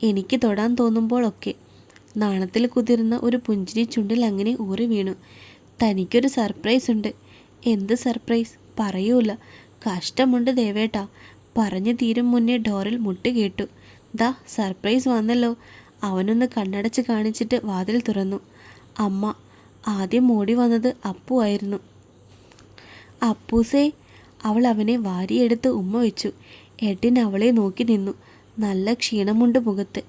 എനിക്ക് തൊടാൻ തോന്നുമ്പോഴൊക്കെ. നാണത്തിൽ കുതിർന്ന ഒരു പുഞ്ചിരി ചുണ്ടിൽ അങ്ങനെ ഊറി വീണു. തനിക്കൊരു സർപ്രൈസ് ഉണ്ട്. എന്ത് സർപ്രൈസ്? പറയൂല. കഷ്ടമുണ്ട് ദേവേട്ട. പറഞ്ഞു തീരും മുന്നേ ഡോറിൽ മുട്ട് കേട്ടു. ദാ സർപ്രൈസ് വന്നല്ലോ. അവനൊന്ന് കണ്ണടച്ച് കാണിച്ചിട്ട് വാതിൽ തുറന്നു. അമ്മ. ആദ്യം ഓടി വന്നത് അപ്പു ആയിരുന്നു. അപ്പൂസേ. അവൾ അവനെ വാരിയെടുത്ത് ഉമ്മ വെച്ചു. എഡിൻ അവളെ നോക്കി നിന്നു. നല്ല ക്ഷീണമുണ്ട് മുഖത്ത്.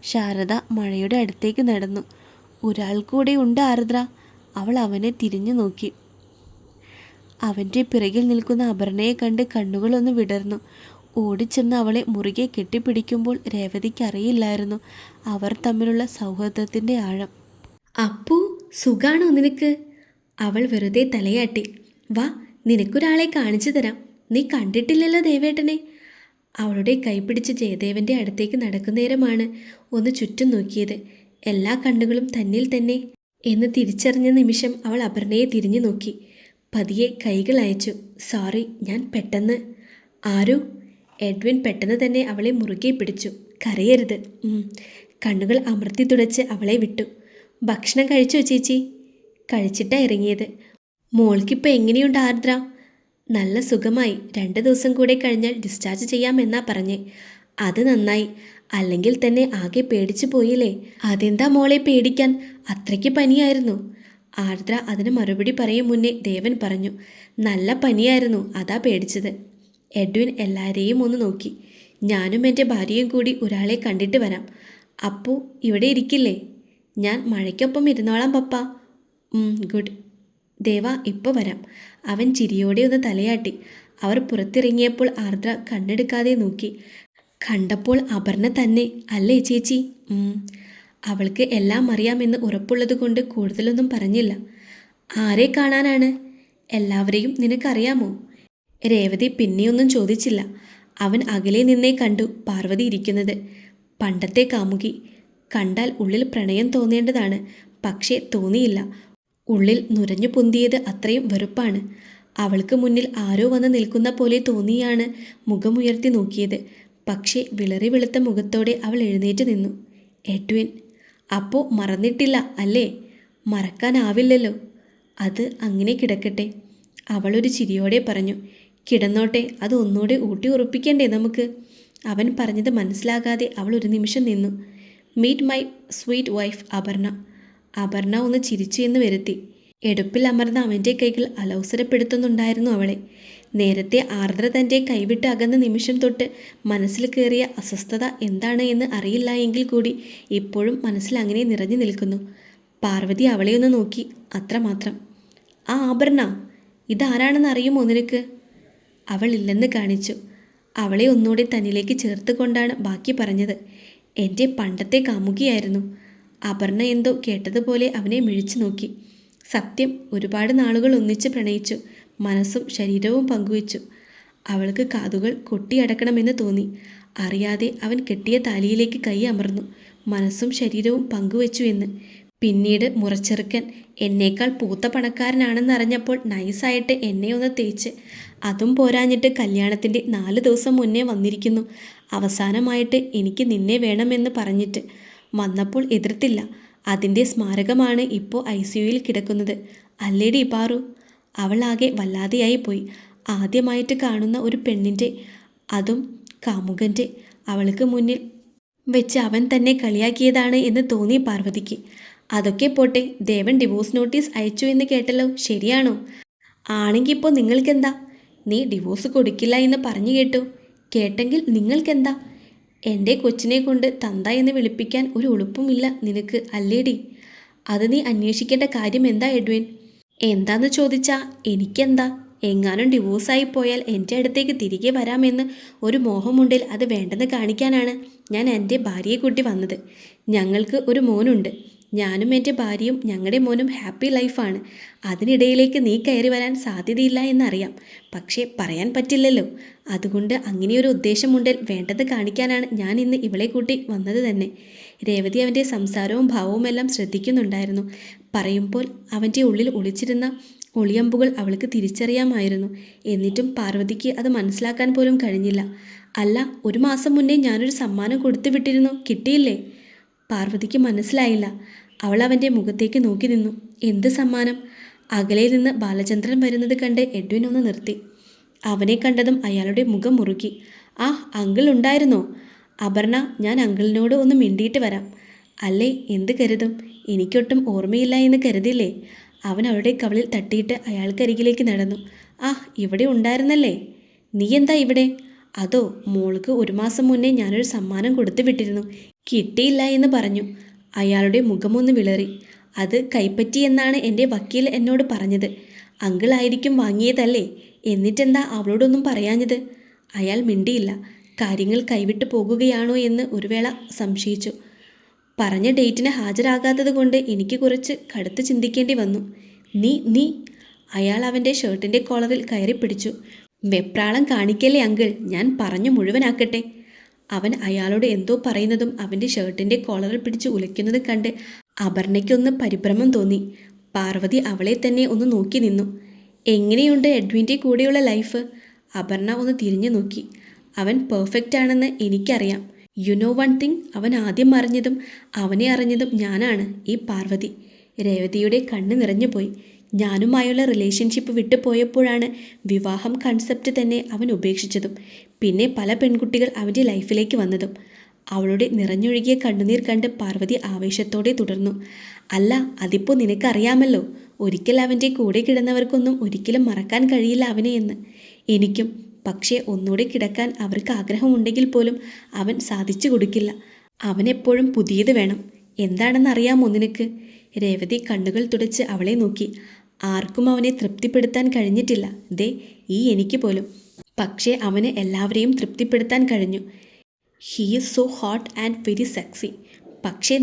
ശാരദ മഴയുടെ അടുത്തേക്ക് നടന്നു. ഒരാൾ കൂടെ ഉണ്ട് ആർദ്ര. അവൾ അവനെ തിരിഞ്ഞു നോക്കി. അവൻ്റെ പിറകിൽ നിൽക്കുന്ന അപർണയെ കണ്ട് കണ്ണുകളൊന്ന് വിടർന്നു. ഓടിച്ചെന്ന് അവളെ മുറുകെ കെട്ടിപ്പിടിക്കുമ്പോൾ രേവതിക്ക് അറിയില്ലായിരുന്നു അവർ തമ്മിലുള്ള സൗഹൃദത്തിൻ്റെ ആഴം. അപ്പു, സുഖാണോ നിനക്ക്? അവൾ വെറുതെ തലയാട്ടി. വാ, നിനക്കൊരാളെ കാണിച്ചു തരാം. നീ കണ്ടിട്ടില്ലല്ലോ ദേവേട്ടനെ. അവളുടെ കൈപിടിച്ച് ജയദേവൻ്റെ അടുത്തേക്ക് നടക്കുന്നേരമാണ് ഒന്ന് ചുറ്റും നോക്കിയത്. എല്ലാ കണ്ണുകളും തന്നിൽ തന്നെ എന്ന് തിരിച്ചറിഞ്ഞ നിമിഷം അവൾ അപർണയെ തിരിഞ്ഞു നോക്കി. പതിയെ കൈകൾ അയച്ചു. സോറി, ഞാൻ പെട്ടെന്ന്. ആരോ? എഡ്വിൻ പെട്ടെന്ന് തന്നെ അവളെ മുറുകെ പിടിച്ചു. കരയരുത്. കണ്ണുകൾ അമർത്തി തുടച്ച് അവളെ വിട്ടു. ഭക്ഷണം കഴിച്ചോ ചേച്ചി? കഴിച്ചിട്ടാ ഇറങ്ങിയത്. മോൾക്കിപ്പോൾ എങ്ങനെയുണ്ട് ആർദ്ര? നല്ല സുഖമായി. 2 ദിവസം കൂടെ കഴിഞ്ഞാൽ ഡിസ്ചാർജ് ചെയ്യാമെന്നാ പറഞ്ഞേ. അത് നന്നായി. അല്ലെങ്കിൽ തന്നെ ആകെ പേടിച്ചു പോയില്ലേ? അതെന്താ മോളെ പേടിക്കാൻ? അത്രയ്ക്ക് പനിയായിരുന്നു. ആർദ്ര അതിന് മറുപടി പറയും മുന്നേ ദേവൻ പറഞ്ഞു. നല്ല പനിയായിരുന്നു, അതാ പേടിച്ചത്. എഡ്വിൻ എല്ലാവരെയും ഒന്ന് നോക്കി. ഞാനും എൻ്റെ ഭാര്യയും കൂടി ഒരാളെ കണ്ടിട്ട് വരാം. അപ്പു ഇവിടെ ഇരിക്കില്ലേ? ഞാൻ മഴയ്ക്കൊപ്പം ഇരുന്നോളാം പപ്പ. ഗുഡ്. ദേവ ഇപ്പോൾ വരാം. അവൻ ചിരിയോടെ ഒന്ന് തലയാട്ടി. അവർ പുറത്തിറങ്ങിയപ്പോൾ ആർദ്ര കണ്ണെടുക്കാതെ നോക്കി. കണ്ടപ്പോൾ അപർണ തന്നെ അല്ലേ ചേച്ചി? അവൾക്ക് എല്ലാം അറിയാമെന്ന് ഉറപ്പുള്ളത് കൊണ്ട് കൂടുതലൊന്നും പറഞ്ഞില്ല. ആരെ കാണാനാണ്? എല്ലാവരെയും നിനക്കറിയാമോ? രേവതി പിന്നെയൊന്നും ചോദിച്ചില്ല. അവൻ അകലെ നിന്നേ കണ്ടു പാർവതി ഇരിക്കുന്നത്. പണ്ടത്തെ കാമുകി. കണ്ടാൽ ഉള്ളിൽ പ്രണയം തോന്നേണ്ടതാണ്. പക്ഷേ തോന്നിയില്ല. ഉള്ളിൽ നുരഞ്ഞു പൊന്തിയത് അത്രയും വെറുപ്പാണ്. അവൾക്ക് മുന്നിൽ ആരോ വന്ന് നിൽക്കുന്ന പോലെ തോന്നിയാണ് മുഖമുയർത്തി നോക്കിയത്. പക്ഷേ വിളറി വെളുത്ത മുഖത്തോടെ അവൾ എഴുന്നേറ്റ് നിന്നു. എഡ്വിൻ. അപ്പോൾ മറന്നിട്ടില്ല അല്ലേ? മറക്കാനാവില്ലല്ലോ. അത് അങ്ങനെ കിടക്കട്ടെ. അവളൊരു ചിരിയോടെ പറഞ്ഞു. കിടന്നോട്ടെ, അത് ഒന്നുകൂടെ ഊട്ടി ഉറപ്പിക്കണ്ടേ നമുക്ക്? അവൻ പറഞ്ഞത് മനസ്സിലാകാതെ അവൾ ഒരു നിമിഷം നിന്നു. Meet my sweet wife Aparna. Aparna ഒന്ന് ചിരിച്ചു എന്ന് വരുത്തി. എടുപ്പിൽ അമർന്ന അവൻ്റെ കൈകൾ അലൗസരപ്പെടുത്തുന്നുണ്ടായിരുന്നു അവളെ. നേരത്തെ ആർദ്ര തൻ്റെ കൈവിട്ട് അകന്ന നിമിഷം തൊട്ട് മനസ്സിൽ കയറിയ അസ്വസ്ഥത എന്താണ് എന്ന് അറിയില്ല എങ്കിൽ കൂടി ഇപ്പോഴും മനസ്സിൽ അങ്ങനെ നിറഞ്ഞു നിൽക്കുന്നു. പാർവതി അവളെ ഒന്ന് നോക്കി, അത്രമാത്രം. ആ ആഭരണ, ഇതാരാണെന്ന് അറിയുമോ നിനക്ക്? അവൾ ഇല്ലെന്ന് കാണിച്ചു. അവളെ ഒന്നുകൂടി തന്നിലേക്ക് ചേർത്ത് കൊണ്ടാണ് ബാക്കി പറഞ്ഞത്. എൻ്റെ പണ്ടത്തെ കാമുകിയായിരുന്നു. അപർണ എന്തോ കേട്ടതുപോലെ അവനെ മിഴിച്ചു നോക്കി. സത്യം, ഒരുപാട് നാളുകൾ ഒന്നിച്ച് പ്രണയിച്ചു. മനസ്സും ശരീരവും പങ്കുവച്ചു. അവൾക്ക് കാതുകൾ കൊട്ടിയടക്കണമെന്ന് തോന്നി. അറിയാതെ അവൻ കെട്ടിയ താലിയിലേക്ക് കൈ അമർന്നു. മനസ്സും ശരീരവും പങ്കുവച്ചു എന്ന്. പിന്നീട് മുറച്ചെറുക്കൻ എന്നേക്കാൾ പൂത്ത പണക്കാരനാണെന്നറിഞ്ഞപ്പോൾ നൈസായിട്ട് എന്നെ ഒന്ന് തേച്ച്. അതും പോരാഞ്ഞിട്ട് കല്യാണത്തിൻ്റെ 4 ദിവസം മുന്നേ വന്നിരിക്കുന്നു. അവസാനമായിട്ട് എനിക്ക് നിന്നെ വേണമെന്ന് പറഞ്ഞിട്ട് വന്നപ്പോൾ എതിർത്തില്ല. അതിൻ്റെ സ്മാരകമാണ് ഇപ്പോൾ ICUയിൽ കിടക്കുന്നത്. അല്ലേടി പാറു? അവളാകെ വല്ലാതെയായി പോയി. ആദ്യമായിട്ട് കാണുന്ന ഒരു പെണ്ണിൻ്റെ, അതും കാമുകൻ്റെ, അവൾക്ക് മുന്നിൽ വെച്ച് അവൻ തന്നെ കളിയാക്കിയതാണ് എന്ന് തോന്നി പാർവതിക്ക്. അതൊക്കെ പോട്ടെ, ദേവൻ ഡിവോഴ്സ് നോട്ടീസ് അയച്ചു എന്ന് കേട്ടല്ലോ, ശരിയാണോ? ആണെങ്കിൽ ഇപ്പോൾ നിങ്ങൾക്കെന്താ? നീ ഡിവോഴ്സ് കൊടുക്കില്ല എന്ന് പറഞ്ഞു കേട്ടു. കേട്ടെങ്കിൽ നിങ്ങൾക്കെന്താ? എൻ്റെ കൊച്ചിനെ കൊണ്ട് തന്ത എന്ന് വിളിപ്പിക്കാൻ ഒരു ഉളുപ്പുമില്ല നിനക്ക്, അല്ലേടി? അത് നീ അന്വേഷിക്കേണ്ട കാര്യം എന്താ എഡ്വിൻ? എന്താന്ന് ചോദിച്ചാൽ എനിക്കെന്താ? എങ്ങാനും ഡിവോഴ്സായി പോയാൽ എൻ്റെ അടുത്തേക്ക് തിരികെ വരാമെന്ന് ഒരു മോഹമുണ്ടിൽ അത് വേണ്ടെന്ന് കാണിക്കാനാണ് ഞാൻ എൻ്റെ ഭാര്യയെ കൂട്ടി വന്നത്. ഞങ്ങൾക്ക് ഒരു മോനുണ്ട്. ഞാനും എൻ്റെ ഭാര്യയും ഞങ്ങളുടെ മോനും ഹാപ്പി ലൈഫാണ്. അതിനിടയിലേക്ക് നീ കയറി വരാൻ സാധ്യതയില്ല എന്നറിയാം. പക്ഷേ പറയാൻ പറ്റില്ലല്ലോ. അതുകൊണ്ട് അങ്ങനെയൊരു ഉദ്ദേശമുണ്ടിൽ വേണ്ടത് കാണിക്കാനാണ് ഞാൻ ഇന്ന് ഇവളെ കൂട്ടി വന്നത് തന്നെ. രേവതി അവൻ്റെ സംസാരവും ഭാവവുമെല്ലാം ശ്രദ്ധിക്കുന്നുണ്ടായിരുന്നു. പറയുമ്പോൾ അവൻ്റെ ഉള്ളിൽ ഒളിച്ചിരുന്ന ഒളിയമ്പുകൾ അവൾക്ക് തിരിച്ചറിയാമായിരുന്നു. എന്നിട്ടും പാർവതിക്ക് അത് മനസ്സിലാക്കാൻ പോലും കഴിഞ്ഞില്ല. അല്ല, 1 മാസം മുന്നേ ഞാനൊരു സമ്മാനം കൊടുത്തു വിട്ടിരുന്നു, കിട്ടിയില്ലേ? പാർവതിക്ക് മനസ്സിലായില്ല. അവൾ അവൻ്റെ മുഖത്തേക്ക് നോക്കി നിന്നു. എന്ത് സമ്മാനം? അകലെ നിന്ന് ബാലചന്ദ്രൻ വരുന്നത് കണ്ട് എഡ്വിൻ ഒന്ന് നിർത്തി. അവനെ കണ്ടതും അയാളുടെ മുഖം മുറുക്കി. ആ, അങ്കിൾ ഉണ്ടായിരുന്നോ? അപർണ, ഞാൻ അങ്കിളിനോട് ഒന്ന് മിണ്ടിയിട്ട് വരാം. അല്ലേ, എന്ത് കരുതും? എനിക്കൊട്ടും ഓർമ്മയില്ല എന്ന് കരുതില്ലേ? അവൻ അവളുടെ കവളിൽ തട്ടിയിട്ട് അയാൾക്കരികിലേക്ക് നടന്നു. ആ, ഇവിടെ ഉണ്ടായിരുന്നല്ലേ? നീ എന്താ ഇവിടെ? അതോ, മോൾക്ക് 1 മാസം മുന്നേ ഞാനൊരു സമ്മാനം കൊടുത്തു വിട്ടിരുന്നു, കിട്ടിയില്ല എന്ന് പറഞ്ഞു. അയാളുടെ മുഖമൊന്ന് വിളറി. അത് കൈപ്പറ്റി എന്നാണ് എൻ്റെ വക്കീൽ എന്നോട് പറഞ്ഞത്. അങ്കിളായിരിക്കും വാങ്ങിയതല്ലേ? എന്നിട്ടെന്താ അവളോടൊന്നും പറയാഞ്ഞത്? അയാൾ മിണ്ടിയില്ല. കാര്യങ്ങൾ കൈവിട്ടു പോകുകയാണോ എന്ന് ഒരു വേള സംശയിച്ചു. പറഞ്ഞ ഡേറ്റിന് ഹാജരാകാത്തത് കൊണ്ട് എനിക്ക് കുറച്ച് കടുത്ത് ചിന്തിക്കേണ്ടി വന്നു. നീ അയാൾ അവൻ്റെ ഷർട്ടിൻ്റെ കോളറിൽ കയറി പിടിച്ചു. വെപ്രാളം കാണിക്കല്ലേ അങ്കിൾ, ഞാൻ പറഞ്ഞു മുഴുവനാക്കട്ടെ. അവൻ അയാളോട് എന്തോ പറയുന്നതും അവൻ്റെ ഷർട്ടിൻ്റെ കോളറിൽ പിടിച്ച് ഉലയ്ക്കുന്നത് കണ്ട് അപർണയ്ക്കൊന്ന് പരിഭ്രമം തോന്നി. പാർവതി അവളെ തന്നെ ഒന്ന് നോക്കി നിന്നു. എങ്ങനെയുണ്ട് എഡ്വിൻ്റെ കൂടെയുള്ള ലൈഫ്? അപർണ ഒന്ന് തിരിഞ്ഞു നോക്കി. അവൻ പെർഫെക്റ്റ് ആണെന്ന് എനിക്കറിയാം. യു നോ വൺ തിങ്, അവൻ ആദ്യം അറിഞ്ഞതും അവനെ അറിഞ്ഞതും ഞാനാണ്, ഈ പാർവതി. രേവതിയുടെ കണ്ണ് നിറഞ്ഞുപോയി. ഞാനുമായുള്ള റിലേഷൻഷിപ്പ് വിട്ടുപോയപ്പോഴാണ് വിവാഹം കൺസെപ്റ്റ് തന്നെ അവൻ ഉപേക്ഷിച്ചതും പിന്നെ പല പെൺകുട്ടികൾ അവൻ്റെ ലൈഫിലേക്ക് വന്നതും. അവളുടെ നിറഞ്ഞൊഴുകിയ കണ്ണുനീർ കണ്ട് പാർവതി ആവേശത്തോടെ തുടർന്നു. അല്ല, അതിപ്പോൾ നിനക്കറിയാമല്ലോ. ഒരിക്കൽ അവൻ്റെ കൂടെ കിടന്നവർക്കൊന്നും ഒരിക്കലും മറക്കാൻ കഴിയില്ല അവനെ എന്ന്. എനിക്കും. പക്ഷേ ഒന്നുകൂടെ കിടക്കാൻ അവർക്ക് ആഗ്രഹമുണ്ടെങ്കിൽ പോലും അവൻ സാധിച്ചു കൊടുക്കില്ല. അവനെപ്പോഴും പുതിയത് വേണം. എന്താണെന്നറിയാമോ നിനക്ക്? രേവതി കണ്ണുകൾ തുടച്ച് അവളെ നോക്കി. ആർക്കും അവനെ തൃപ്തിപ്പെടുത്താൻ കഴിഞ്ഞിട്ടില്ല, ദേ ഈ എനിക്ക് പോലും. പക്ഷേ അവന് എല്ലാവരെയും തൃപ്തിപ്പെടുത്താൻ കഴിഞ്ഞു. He is so hot and very sexy. പക്ഷേ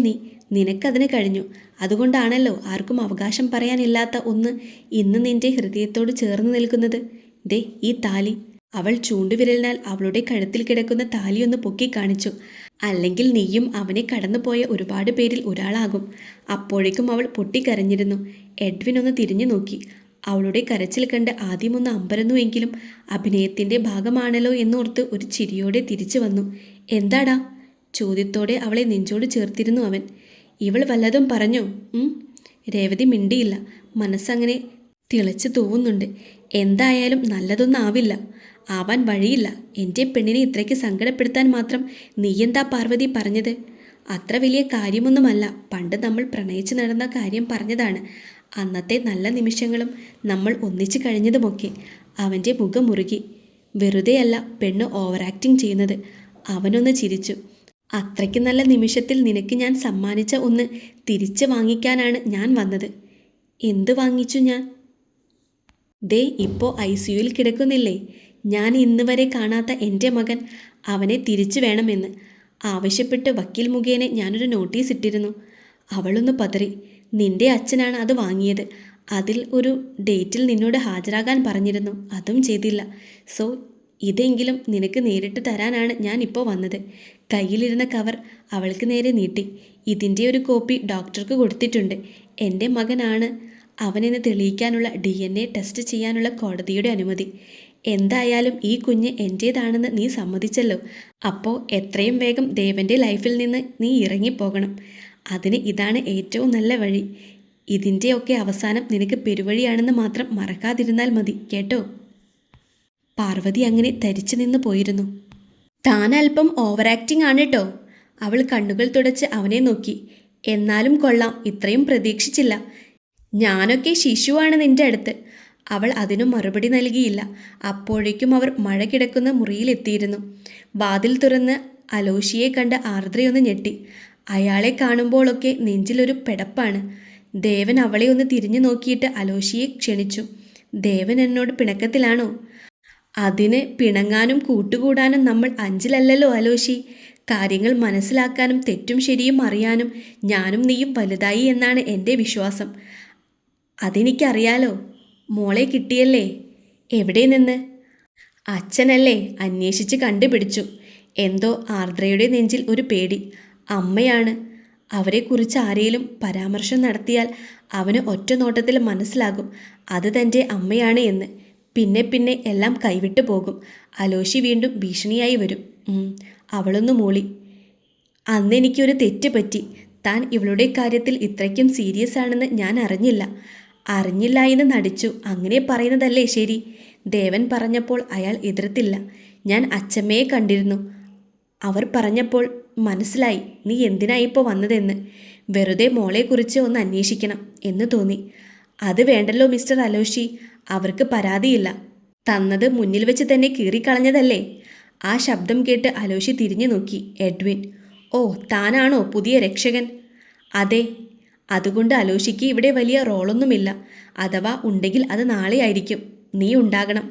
നിനക്കതിന് കഴിഞ്ഞു. അതുകൊണ്ടാണല്ലോ ആർക്കും അവകാശം പറയാനില്ലാത്ത ഒന്ന് ഇന്ന് നിന്റെ ഹൃദയത്തോട് ചേർന്ന് നിൽക്കുന്നത്. ദേ ഈ താലി. അവൾ ചൂണ്ടുവിരലിനാൽ അവളുടെ കഴുത്തിൽ കിടക്കുന്ന താലിയൊന്ന് പൊക്കി കാണിച്ചു. അല്ലെങ്കിൽ നീയും അവനെ കടന്നുപോയ ഒരുപാട് പേരിൽ ഒരാളാകും. അപ്പോഴേക്കും അവൾ പൊട്ടിക്കരഞ്ഞിരുന്നു. എഡ്വിൻ ഒന്ന് തിരിഞ്ഞു നോക്കി. അവളുടെ കരച്ചിൽ കണ്ട് ആദ്യമൊന്ന് അമ്പരന്നുവെങ്കിലും അഭിനയത്തിൻ്റെ ഭാഗമാണല്ലോ എന്നോർത്ത് ഒരു ചിരിയോടെ തിരിച്ചു വന്നു. എന്താടാ? ചോദ്യത്തോടെ അവളെ നെഞ്ചോട് ചേർത്തിരുന്നു അവൻ. ഇവൾ വല്ലതും പറഞ്ഞോ? രേവതി മിണ്ടിയില്ല. മനസ്സങ്ങനെ തിളച്ചു തൂവുന്നുണ്ട്. എന്തായാലും നല്ലതൊന്നും ആവില്ല, ആവാൻ വഴിയില്ല. എൻ്റെ പെണ്ണിനെ ഇത്രയ്ക്ക് സങ്കടപ്പെടുത്താൻ മാത്രം നീയെന്താ പാർവതി പറഞ്ഞത്? അത്ര വലിയ കാര്യമൊന്നുമല്ല. പണ്ട് നമ്മൾ പ്രണയിച്ച് നടന്ന കാര്യം പറഞ്ഞതാണ്. അന്നത്തെ നല്ല നിമിഷങ്ങളും നമ്മൾ ഒന്നിച്ചു കഴിഞ്ഞതുമൊക്കെ. അവൻ്റെ മുഖം മുറുകി. വെറുതെയല്ല പെണ്ണ് ഓവർ ആക്ടിങ് ചെയ്യുന്നത്. അവനൊന്ന് ചിരിച്ചു. അത്രയ്ക്ക് നല്ല നിമിഷത്തിൽ നിനക്ക് ഞാൻ സമ്മാനിച്ച ഒന്ന് തിരിച്ച് വാങ്ങിക്കാനാണ് ഞാൻ വന്നത്. എന്ത് വാങ്ങിച്ചു ഞാൻ? ദേ ഇപ്പോൾ ICUയിൽ കിടക്കുന്നില്ലേ? ഞാൻ ഇന്ന് വരെ കാണാത്ത എൻ്റെ മകൻ. അവനെ തിരിച്ചു വേണമെന്ന് ആവശ്യപ്പെട്ട് വക്കീൽ മുഖേന ഞാനൊരു നോട്ടീസ് ഇട്ടിരുന്നു. അവളൊന്ന് പതറി. നിന്റെ അച്ഛനാണ് അത് വാങ്ങിയത്. അതിൽ ഒരു ഡേറ്റിൽ നിന്നോട് ഹാജരാകാൻ പറഞ്ഞിരുന്നു. അതും ചെയ്തില്ല. സോ ഇതെങ്കിലും നിനക്ക് നേരിട്ട് തരാനാണ് ഞാൻ ഇപ്പോൾ വന്നത്. കയ്യിലിരുന്ന കവർ അവൾക്ക് നേരെ നീട്ടി. ഇതിൻ്റെ ഒരു കോപ്പി ഡോക്ടർക്ക് കൊടുത്തിട്ടുണ്ട്. എൻ്റെ മകനാണ് അവനെന്ന് തെളിയിക്കാനുള്ള DNA ടെസ്റ്റ് ചെയ്യാനുള്ള കോടതിയുടെ അനുമതി. എന്തായാലും ഈ കുഞ്ഞ് എൻ്റേതാണെന്ന് നീ സമ്മതിച്ചല്ലോ. അപ്പോൾ എത്രയും വേഗം ദേവൻ്റെ ലൈഫിൽ നിന്ന് നീ ഇറങ്ങിപ്പോകണം. അതിന് ഇതാണ് ഏറ്റവും നല്ല വഴി. ഇതിൻ്റെയൊക്കെ അവസാനം നിനക്ക് പെരുവഴിയാണെന്ന് മാത്രം മറക്കാതിരുന്നാൽ മതി കേട്ടോ. പാർവതി അങ്ങനെ തരിച്ചു നിന്ന് പോയിരുന്നു. താൻ അല്പം ഓവർ ആക്ടിങ് ആണ് കേട്ടോ. അവൾ കണ്ണുകൾ തുടച്ച് അവനെ നോക്കി. എന്നാലും കൊള്ളാം, ഇത്രയും പ്രതീക്ഷിച്ചില്ല. ഞാനൊക്കെ ശിശുവാണ് നിന്റെ അടുത്ത്. അവൾ അതിനും മറുപടി നൽകിയില്ല. അപ്പോഴേക്കും അവർ മഴ കിടക്കുന്ന മുറിയിലെത്തിയിരുന്നു. വാതിൽ തുറന്ന് അലോഷിയെ കണ്ട് ആർദ്രയൊന്ന് ഞെട്ടി. അയാളെ കാണുമ്പോഴൊക്കെ നെഞ്ചിലൊരു പെടപ്പാണ്. ദേവൻ അവളെ ഒന്ന് തിരിഞ്ഞു നോക്കിയിട്ട് അലോഷിയെ ക്ഷണിച്ചു. ദേവൻ എന്നോട് പിണക്കത്തിലാണോ? അതിന് പിണങ്ങാനും കൂട്ടുകൂടാനും നമ്മൾ അഞ്ചിലല്ലല്ലോ അലോഷി. കാര്യങ്ങൾ മനസ്സിലാക്കാനും തെറ്റും ശരിയും അറിയാനും ഞാനും നീയും വലുതായി എന്നാണ് എൻ്റെ വിശ്വാസം. അതെനിക്കറിയാലോ. മോളെ കിട്ടിയല്ലേ? എവിടെ നിന്ന്? അച്ഛനല്ലേ അന്വേഷിച്ച് കണ്ടുപിടിച്ചു. എന്തോ ആർദ്രയുടെ നെഞ്ചിൽ ഒരു പേടി. അമ്മയാണ്. അവരെക്കുറിച്ച് ആരെങ്കിലും പരാമർശം നടത്തിയാൽ അവന് ഒറ്റ നോട്ടത്തിൽ മനസ്സിലാകും അത് തൻ്റെ അമ്മയാണ് എന്ന്. പിന്നെ പിന്നെ എല്ലാം കൈവിട്ടു പോകും. അലോഷി വീണ്ടും ഭീഷണിയായി വരും. അവളൊന്ന് മൂളി. അന്നെനിക്കൊരു തെറ്റ് പറ്റി. താൻ ഇവളുടെ കാര്യത്തിൽ ഇത്രയ്ക്കും സീരിയസ് ആണെന്ന് ഞാൻ അറിഞ്ഞില്ല. അറിഞ്ഞില്ല എന്ന് നടിച്ചു. അങ്ങനെ പറയുന്നതല്ലേ ശരി. ദേവൻ പറഞ്ഞപ്പോൾ അയാൾ എതിർത്തില്ല. ഞാൻ അച്ചമ്മയെ കണ്ടിരുന്നു. അവർ പറഞ്ഞപ്പോൾ മനസ്സിലായി നീ എന്തിനായിപ്പോൾ വന്നതെന്ന്. വെറുതെ മോളെക്കുറിച്ച് ഒന്ന് അന്വേഷിക്കണം എന്ന് തോന്നി. അത് വേണ്ടല്ലോ മിസ്റ്റർ അലോഷി. അവർക്ക് പരാതിയില്ല. തന്നത് മുന്നിൽ വെച്ച് തന്നെ കീറിക്കളഞ്ഞതല്ലേ. ആ ശബ്ദം കേട്ട് അലോഷി തിരിഞ്ഞു നോക്കി. എഡ്വിൻ. ഓ, താനാണോ പുതിയ രക്ഷകൻ? അതെ. അതുകൊണ്ട് അലോഷിക്ക് ഇവിടെ വലിയ റോളൊന്നുമില്ല. അഥവാ ഉണ്ടെങ്കിൽ അത് നാളെ ആയിരിക്കും. നീ ഉണ്ടാകണം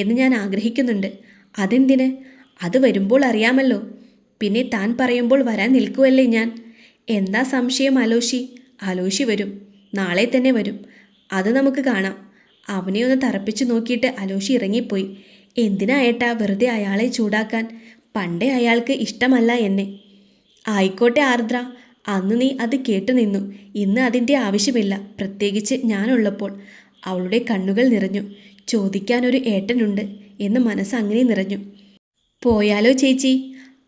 എന്ന് ഞാൻ ആഗ്രഹിക്കുന്നുണ്ട്. അതെന്തിന്? അത് വരുമ്പോൾ അറിയാമല്ലോ. പിന്നെ താൻ പറയുമ്പോൾ വരാൻ നിൽക്കുവല്ലേ ഞാൻ. എന്താ സംശയം അലോഷി? അലോഷി വരും. നാളെ തന്നെ വരും. അത് നമുക്ക് കാണാം. അവനെ ഒന്ന് തറപ്പിച്ചു നോക്കിയിട്ട് അലോഷി ഇറങ്ങിപ്പോയി. എന്തിനാ ഏട്ടാ വെറുതെ അയാളെ ചൂടാക്കാൻ? പണ്ടേ അയാൾക്ക് ഇഷ്ടമല്ല എന്നെ. ആയിക്കോട്ടെ ആർദ്ര, അന്ന് നീ അത് കേട്ടു നിന്നു. ഇന്ന് അതിൻ്റെ ആവശ്യമില്ല, പ്രത്യേകിച്ച് ഞാനുള്ളപ്പോൾ. അവളുടെ കണ്ണുകൾ നിറഞ്ഞു. ചോദിക്കാനൊരു ഏട്ടനുണ്ട് എന്ന് മനസ്സ് അങ്ങനെ നിറഞ്ഞു. പോയാലോ ചേച്ചി?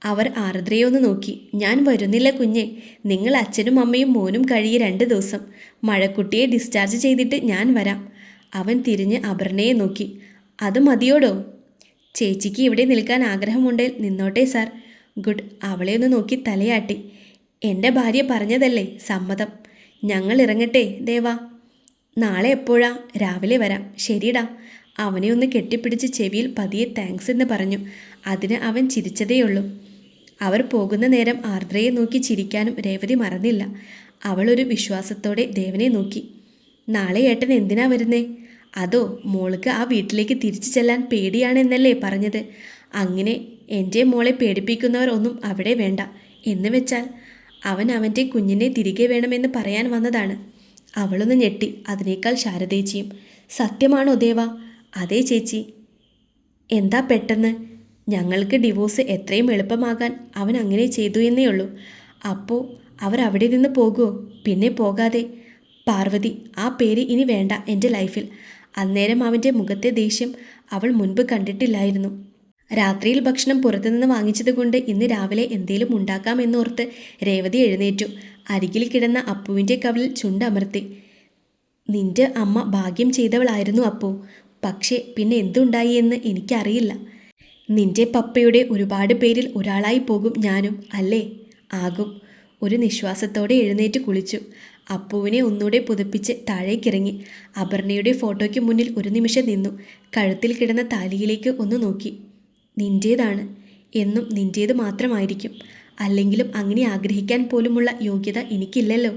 അവർ ആർദ്രയെ ഒന്ന് നോക്കി. ഞാൻ വരുന്നില്ല കുഞ്ഞെ. നിങ്ങൾ അച്ഛനും അമ്മയും മോനും കഴിയെ 2 ദിവസം. മഴക്കുട്ടിയെ ഡിസ്ചാർജ് ചെയ്തിട്ട് ഞാൻ വരാം. അവൻ തിരിഞ്ഞ് അപർണയെ നോക്കി. അത് മതിയോടോ? ചേച്ചിക്ക് ഇവിടെ നിൽക്കാൻ ആഗ്രഹമുണ്ടെങ്കിൽ നിന്നോട്ടെ സാർ. ഗുഡ്. അവളെ ഒന്ന് നോക്കി തലയാട്ടി. എൻ്റെ ഭാര്യ പറഞ്ഞതല്ലേ, സമ്മതം. ഞങ്ങൾ ഇറങ്ങട്ടെ ദേവാ. നാളെ എപ്പോഴാ? രാവിലെ വരാം. ശരിടാ. അവനെ ഒന്ന് കെട്ടിപ്പിടിച്ച് ചെവിയിൽ പതിയെ താങ്ക്സ് എന്ന് പറഞ്ഞു. അതിന് അവൻ ചിരിച്ചതേയുള്ളൂ. അവർ പോകുന്ന നേരം ആർദ്രയെ നോക്കി ചിരിക്കാനും രേവതി മറന്നില്ല. അവളൊരു വിശ്വാസത്തോടെ ദേവനെ നോക്കി. നാളെ ഏട്ടൻ എന്തിനാ വരുന്നേ? അതോ, മോൾക്ക് ആ വീട്ടിലേക്ക് തിരിച്ചു ചെല്ലാൻ പേടിയാണെന്നല്ലേ പറഞ്ഞത്? അങ്ങനെ എൻ്റെ മോളെ പേടിപ്പിക്കുന്നവർ ഒന്നും അവിടെ വേണ്ട എന്ന് വെച്ചാൽ അവൻ അവൻ്റെ കുഞ്ഞിനെ തിരികെ വേണമെന്ന് പറയാൻ വന്നതാണ്. അവളൊന്ന് ഞെട്ടി. അതിനേക്കാൾ ശാരദേച്ചിയും. സത്യമാണോ ദേവ? അതെ ചേച്ചി. എന്താ പെട്ടെന്ന്? ഞങ്ങൾക്ക് ഡിവോഴ്സ് എത്രയും എളുപ്പമാകാൻ അവൻ അങ്ങനെ ചെയ്തു എന്നേ ഉള്ളൂ. അപ്പോൾ അവർ അവിടെ നിന്ന് പോകുമോ? പിന്നെ പോകാതെ. പാർവതി, ആ പേര് ഇനി വേണ്ട എൻ്റെ ലൈഫിൽ. അന്നേരം അവൻ്റെ മുഖത്തെ ദേഷ്യം അവൾ മുൻപ് കണ്ടിട്ടില്ലായിരുന്നു. രാത്രിയിൽ ഭക്ഷണം പുറത്തുനിന്ന് വാങ്ങിച്ചതുകൊണ്ട് ഇന്ന് രാവിലെ എന്തേലും ഉണ്ടാക്കാമെന്നോർത്ത് രേവതി എഴുന്നേറ്റു. അരികിൽ കിടന്ന അപ്പുവിൻ്റെ കവിളിൽ ചുണ്ടമർത്തി. നിന്റെ അമ്മ ഭാഗ്യം ചെയ്തവളായിരുന്നു അപ്പു. പക്ഷേ പിന്നെ എന്തുണ്ടായി എന്ന് എനിക്കറിയില്ല. നിന്റെ പപ്പയുടെ ഒരുപാട് പേരിൽ ഒരാളായി പോകും ഞാനും, അല്ലേ? ആകും. ഒരു നിശ്വാസത്തോടെ എഴുന്നേറ്റ് കുളിച്ചു. അപ്പുവിനെ ഒന്നുകൂടെ പുതപ്പിച്ച് താഴേക്കിറങ്ങി. അപർണയുടെ ഫോട്ടോയ്ക്ക് മുന്നിൽ ഒരു നിമിഷം നിന്നു. കഴുത്തിൽ കിടന്ന താലിയിലേക്ക് ഒന്ന് നോക്കി. നിന്റേതാണ്, എന്നും നിന്റേത് മാത്രമായിരിക്കും. അല്ലെങ്കിലും അങ്ങനെ ആഗ്രഹിക്കാൻ പോലുമുള്ള യോഗ്യത എനിക്കില്ലല്ലോ.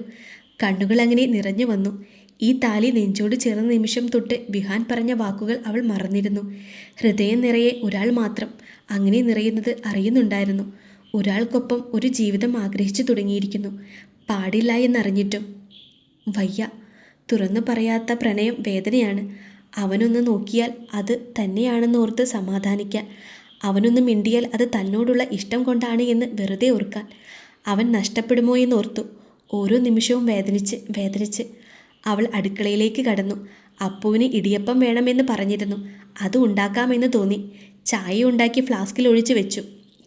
കണ്ണുകൾ അങ്ങനെ നിറഞ്ഞു വന്നു. ഈ താലി നെഞ്ചോട് ചേർന്ന നിമിഷം തൊട്ട് വിഹാൻ പറഞ്ഞ വാക്കുകൾ അവൾ മറന്നിരുന്നു. ഹൃദയം നിറയെ ഒരാൾ മാത്രം അങ്ങനെ നിറയുന്നത് അറിയുന്നുണ്ടായിരുന്നു. ഒരാൾക്കൊപ്പം ഒരു ജീവിതം ആഗ്രഹിച്ചു തുടങ്ങിയിരിക്കുന്നു. പാടില്ല എന്നറിഞ്ഞിട്ടും വയ്യ. തുറന്നു പറയാത്ത പ്രണയം വേദനയാണ്. അവനൊന്ന് നോക്കിയാൽ അത് തന്നെയാണെന്നോർത്ത് സമാധാനിക്കാൻ, അവനൊന്ന് മിണ്ടിയാൽ അത് തന്നോടുള്ള ഇഷ്ടം കൊണ്ടാണ് എന്ന് വെറുതെ ഓർക്കാൻ. അവൻ നഷ്ടപ്പെടുമോ എന്നോർത്തു. ഓരോ നിമിഷവും വേദനിച്ച് വേദനിച്ച് അവൾ അടുക്കളയിലേക്ക് കടന്നു. അപ്പുവിന് ഇടിയപ്പം വേണമെന്ന് പറഞ്ഞിരുന്നു. അത് ഉണ്ടാക്കാമെന്ന് തോന്നി. ചായ ഉണ്ടാക്കി ഫ്ലാസ്കിൽ ഒഴിച്ചു വെച്ചു.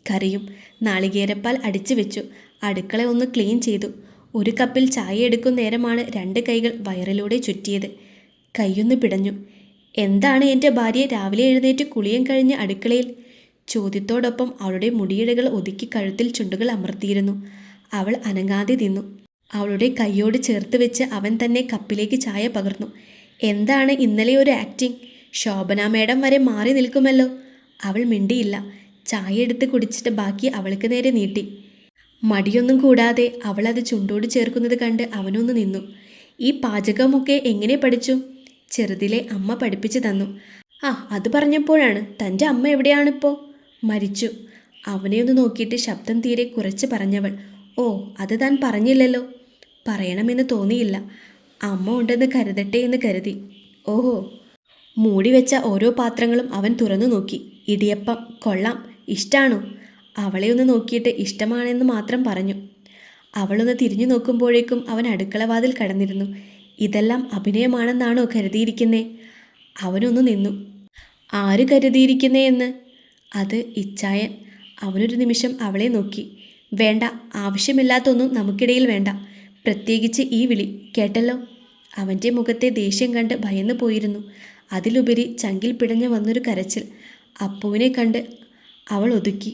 കറിയും നാളികേരപ്പാൽ അടിച്ചു വെച്ചു. അടുക്കള ഒന്ന് ക്ലീൻ ചെയ്തു. ഒരു കപ്പിൽ ചായ എടുക്കും നേരമാണ് 2 കൈകൾ വയറിലൂടെ ചുറ്റിയത്. കൈയൊന്ന് പിടഞ്ഞു. എന്താണ് എൻ്റെ ഭാര്യ രാവിലെ എഴുന്നേറ്റ് കുളിയും കഴിഞ്ഞ് അടുക്കളയിൽ? ചോദ്യത്തോടൊപ്പം അവളുടെ മുടിയിഴകൾ ഒതുക്കി കഴുത്തിൽ ചുണ്ടുകൾ അമർത്തിയിരുന്നു. അവൾ അനങ്ങാതെ നിന്നു. അവളുടെ കൈയോട് ചേർത്ത് വെച്ച് അവൻ തന്നെ കപ്പിലേക്ക് ചായ പകർന്നു. എന്താണ് ഇന്നലെ ഒരു ആക്ടിങ്? ശോഭന മേഡം വരെ മാറി നിൽക്കുമല്ലോ. അവൾ മിണ്ടിയില്ല. ചായ എടുത്ത് കുടിച്ചിട്ട് ബാക്കി അവൾക്ക് നേരെ നീട്ടി. മടിയൊന്നും കൂടാതെ അവൾ അത് ചുണ്ടോട് ചേർക്കുന്നത് കണ്ട് അവനൊന്ന് നിന്നു. ഈ പാചകമൊക്കെ എങ്ങനെ പഠിച്ചു? ചെറുതിലെ അമ്മ പഠിപ്പിച്ചു തന്നു. ആ, അത് പറഞ്ഞപ്പോഴാണ്. തൻ്റെ അമ്മ എവിടെയാണിപ്പോൾ? മരിച്ചു. അവനെ ഒന്ന് നോക്കിയിട്ട് ശബ്ദം തീരെ കുറച്ച് പറഞ്ഞവൾ. ഓ, അത് താൻ പറഞ്ഞില്ലല്ലോ. പറയണമെന്ന് തോന്നിയില്ല. അമ്മ ഉണ്ടെന്ന് കരുതട്ടെ എന്ന് കരുതി. ഓഹോ. മൂടി വെച്ച ഓരോ പാത്രങ്ങളും അവൻ തുറന്നു നോക്കി. ഇടിയപ്പം കൊള്ളാം. ഇഷ്ടാണോ? അവളെ ഒന്ന് നോക്കിയിട്ട് ഇഷ്ടമാണെന്ന് മാത്രം പറഞ്ഞു. അവളൊന്ന് തിരിഞ്ഞു നോക്കുമ്പോഴേക്കും അവൻ അടുക്കളവാതിൽ കടന്നിരുന്നു. ഇതെല്ലാം അഭിനയമാണെന്നാണോ കരുതിയിരിക്കുന്നേ? അവനൊന്ന് നിന്നു. ആര് കരുതിയിരിക്കുന്നേ എന്ന്? അത് ഇച്ചായൻ. അവനൊരു നിമിഷം അവളെ നോക്കി. വേണ്ട, ആവശ്യമില്ലാത്തൊന്നും നമുക്കിടയിൽ വേണ്ട. പ്രത്യേകിച്ച് ഈ വിളി, കേട്ടല്ലോ? അവൻ്റെ മുഖത്തെ ദേഷ്യം കണ്ട് ഭയന്നു പോയിരുന്നു. അതിലുപരി ചങ്കിൽ പിടഞ്ഞു വന്നൊരു കരച്ചിൽ. അപ്പുവിനെ കണ്ട് അവൾ ഒതുക്കി.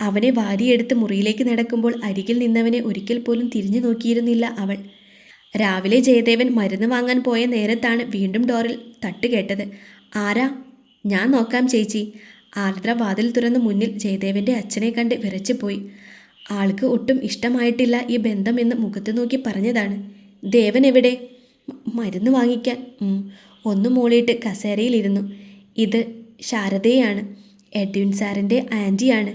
അവനെ വാരിയെടുത്ത് മുറിയിലേക്ക് നടക്കുമ്പോൾ അരികിൽ നിന്നവനെ ഒരിക്കൽ പോലും തിരിഞ്ഞു നോക്കിയിരുന്നില്ല അവൾ. രാവിലെ ജയദേവൻ മരുന്ന് വാങ്ങാൻ പോയ നേരത്താണ് വീണ്ടും ഡോറിൽ തട്ട് കേട്ടത്. ആരാ? ഞാൻ നോക്കാം ചേച്ചി. ആർദ്ര വാതിൽ തുറന്ന് മുന്നിൽ ജയദേവൻ്റെ അച്ഛനെ കണ്ട് വിറച്ചുപോയി. ആൾക്ക് ഒട്ടും ഇഷ്ടമായിട്ടില്ല ഈ ബന്ധം എന്ന് മുഖത്ത് നോക്കി പറഞ്ഞതാണ്. ദേവൻ എവിടെ? മരുന്ന് വാങ്ങിക്കാൻ. ഒന്ന് മൂളിയിട്ട് കസേരയിലിരുന്നു. ഇത് ശാരദയാണ്, എഡ്വിൻ സാറിൻ്റെ ആൻറ്റിയാണ്,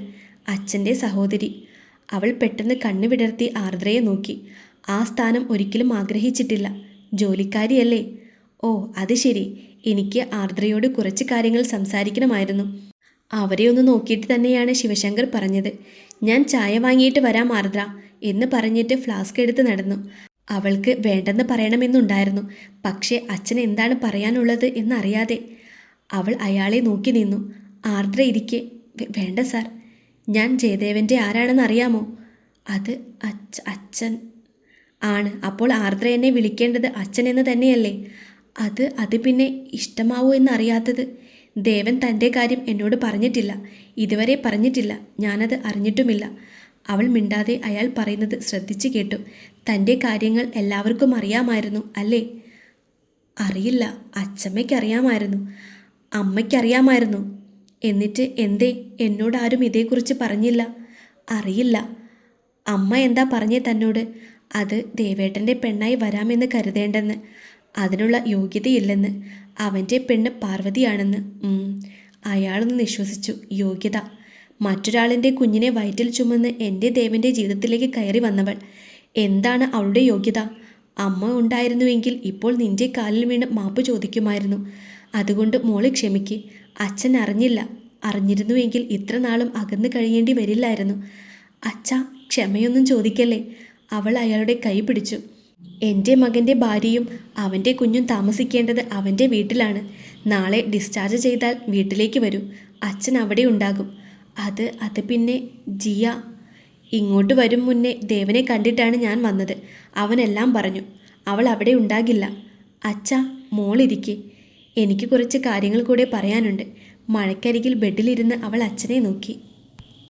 അച്ഛൻ്റെ സഹോദരി. അവൾ പെട്ടെന്ന് കണ്ണു വിടർത്തി ആർദ്രയെ നോക്കി. ആ സ്ഥാനം ഒരിക്കലും ആഗ്രഹിച്ചിട്ടില്ല. ജോലിക്കാരിയല്ലേ? ഓ, അത് ശരി. എനിക്ക് ആർദ്രയോട് കുറച്ച് കാര്യങ്ങൾ സംസാരിക്കണമായിരുന്നു. അവരെ ഒന്ന് നോക്കിയിട്ട് തന്നെയാണ് ശിവശങ്കർ പറഞ്ഞത്. ഞാൻ ചായ വാങ്ങിയിട്ട് വരാം ആർദ്ര എന്ന് പറഞ്ഞിട്ട് ഫ്ലാസ്ക് എടുത്ത് നടന്നു. അവൾക്ക് വേണ്ടെന്ന് പറയണമെന്നുണ്ടായിരുന്നു. പക്ഷേ അച്ഛൻ എന്താണ് പറയാനുള്ളത് എന്നറിയാതെ അവൾ അയാളെ നോക്കി നിന്നു. ആർദ്ര ഇരിക്കെ. വേണ്ട സാർ. ഞാൻ ജയദേവൻ്റെ ആരാണെന്ന് അറിയാമോ? അത് അച്ഛൻ ആണ്. അപ്പോൾ ആർദ്ര എന്നെ വിളിക്കേണ്ടത് അച്ഛൻ എന്ന് തന്നെയല്ലേ? അത് പിന്നെ ഇഷ്ടമാവോ എന്നറിയാത്തത്. ദേവൻ തൻ്റെ കാര്യം എന്നോട് പറഞ്ഞിട്ടില്ല, ഇതുവരെ പറഞ്ഞിട്ടില്ല. ഞാനത് അറിഞ്ഞിട്ടുമില്ല. അവൾ മിണ്ടാതെ അയാൾ പറയുന്നത് ശ്രദ്ധിച്ചു കേട്ടു. തൻ്റെ കാര്യങ്ങൾ എല്ലാവർക്കും അറിയാമായിരുന്നു അല്ലേ? അറിയില്ല. അച്ഛമ്മയ്ക്കറിയാമായിരുന്നു. അമ്മയ്ക്കറിയാമായിരുന്നു. എന്നിട്ട് എന്തേ എന്നോടാരും ഇതേക്കുറിച്ച് പറഞ്ഞില്ല? അറിയില്ല. അമ്മ എന്താ പറഞ്ഞേ തന്നോട്? അത് ദേവേട്ടൻ്റെ പെണ്ണായി വരാമെന്ന് കരുതേണ്ടെന്ന്, അതിനുള്ള യോഗ്യതയില്ലെന്ന്, അവൻ്റെ പെണ്ണ് പാർവതിയാണെന്ന്. അയാളൊന്ന് നിശ്വസിച്ചു. യോഗ്യത? മറ്റൊരാളിൻ്റെ കുഞ്ഞിനെ വയറ്റിൽ ചുമന്ന് എൻ്റെ ദേവൻ്റെ ജീവിതത്തിലേക്ക് കയറി വന്നവൾ. എന്താണ് അവളുടെ യോഗ്യത? അമ്മ ഉണ്ടായിരുന്നുവെങ്കിൽ ഇപ്പോൾ നിന്റെ കാലിൽ വീണ് മാപ്പ് ചോദിക്കുമായിരുന്നു. അതുകൊണ്ട് മോള് ക്ഷമിക്ക്. അച്ഛൻ അറിഞ്ഞില്ല. അറിഞ്ഞിരുന്നുവെങ്കിൽ ഇത്ര നാളും അകന്നു കഴിയേണ്ടി വരില്ലായിരുന്നു. അച്ഛാ, ക്ഷമയൊന്നും ചോദിക്കല്ലേ. അവൾ അയാളുടെ കൈ പിടിച്ചു. എൻ്റെ മകൻ്റെ ഭാര്യയും അവൻ്റെ കുഞ്ഞും താമസിക്കേണ്ടത് അവൻ്റെ വീട്ടിലാണ്. നാളെ ഡിസ്ചാർജ് ചെയ്താൽ വീട്ടിലേക്ക് വരൂ. അച്ഛൻ അവിടെ ഉണ്ടാകും. അത് പിന്നെ ജിയ. ഇങ്ങോട്ട് വരും മുന്നേ ദേവനെ കണ്ടിട്ടാണ് ഞാൻ വന്നത്. അവനെല്ലാം പറഞ്ഞു. അവൾ അവിടെ ഉണ്ടാകില്ല. അച്ഛാ, മോളിരിക്കെ. എനിക്ക് കുറച്ച് കാര്യങ്ങൾ കൂടെ പറയാനുണ്ട്. മഴക്കരികിൽ ബെഡിലിരുന്ന് അവൾ അച്ഛനെ നോക്കി.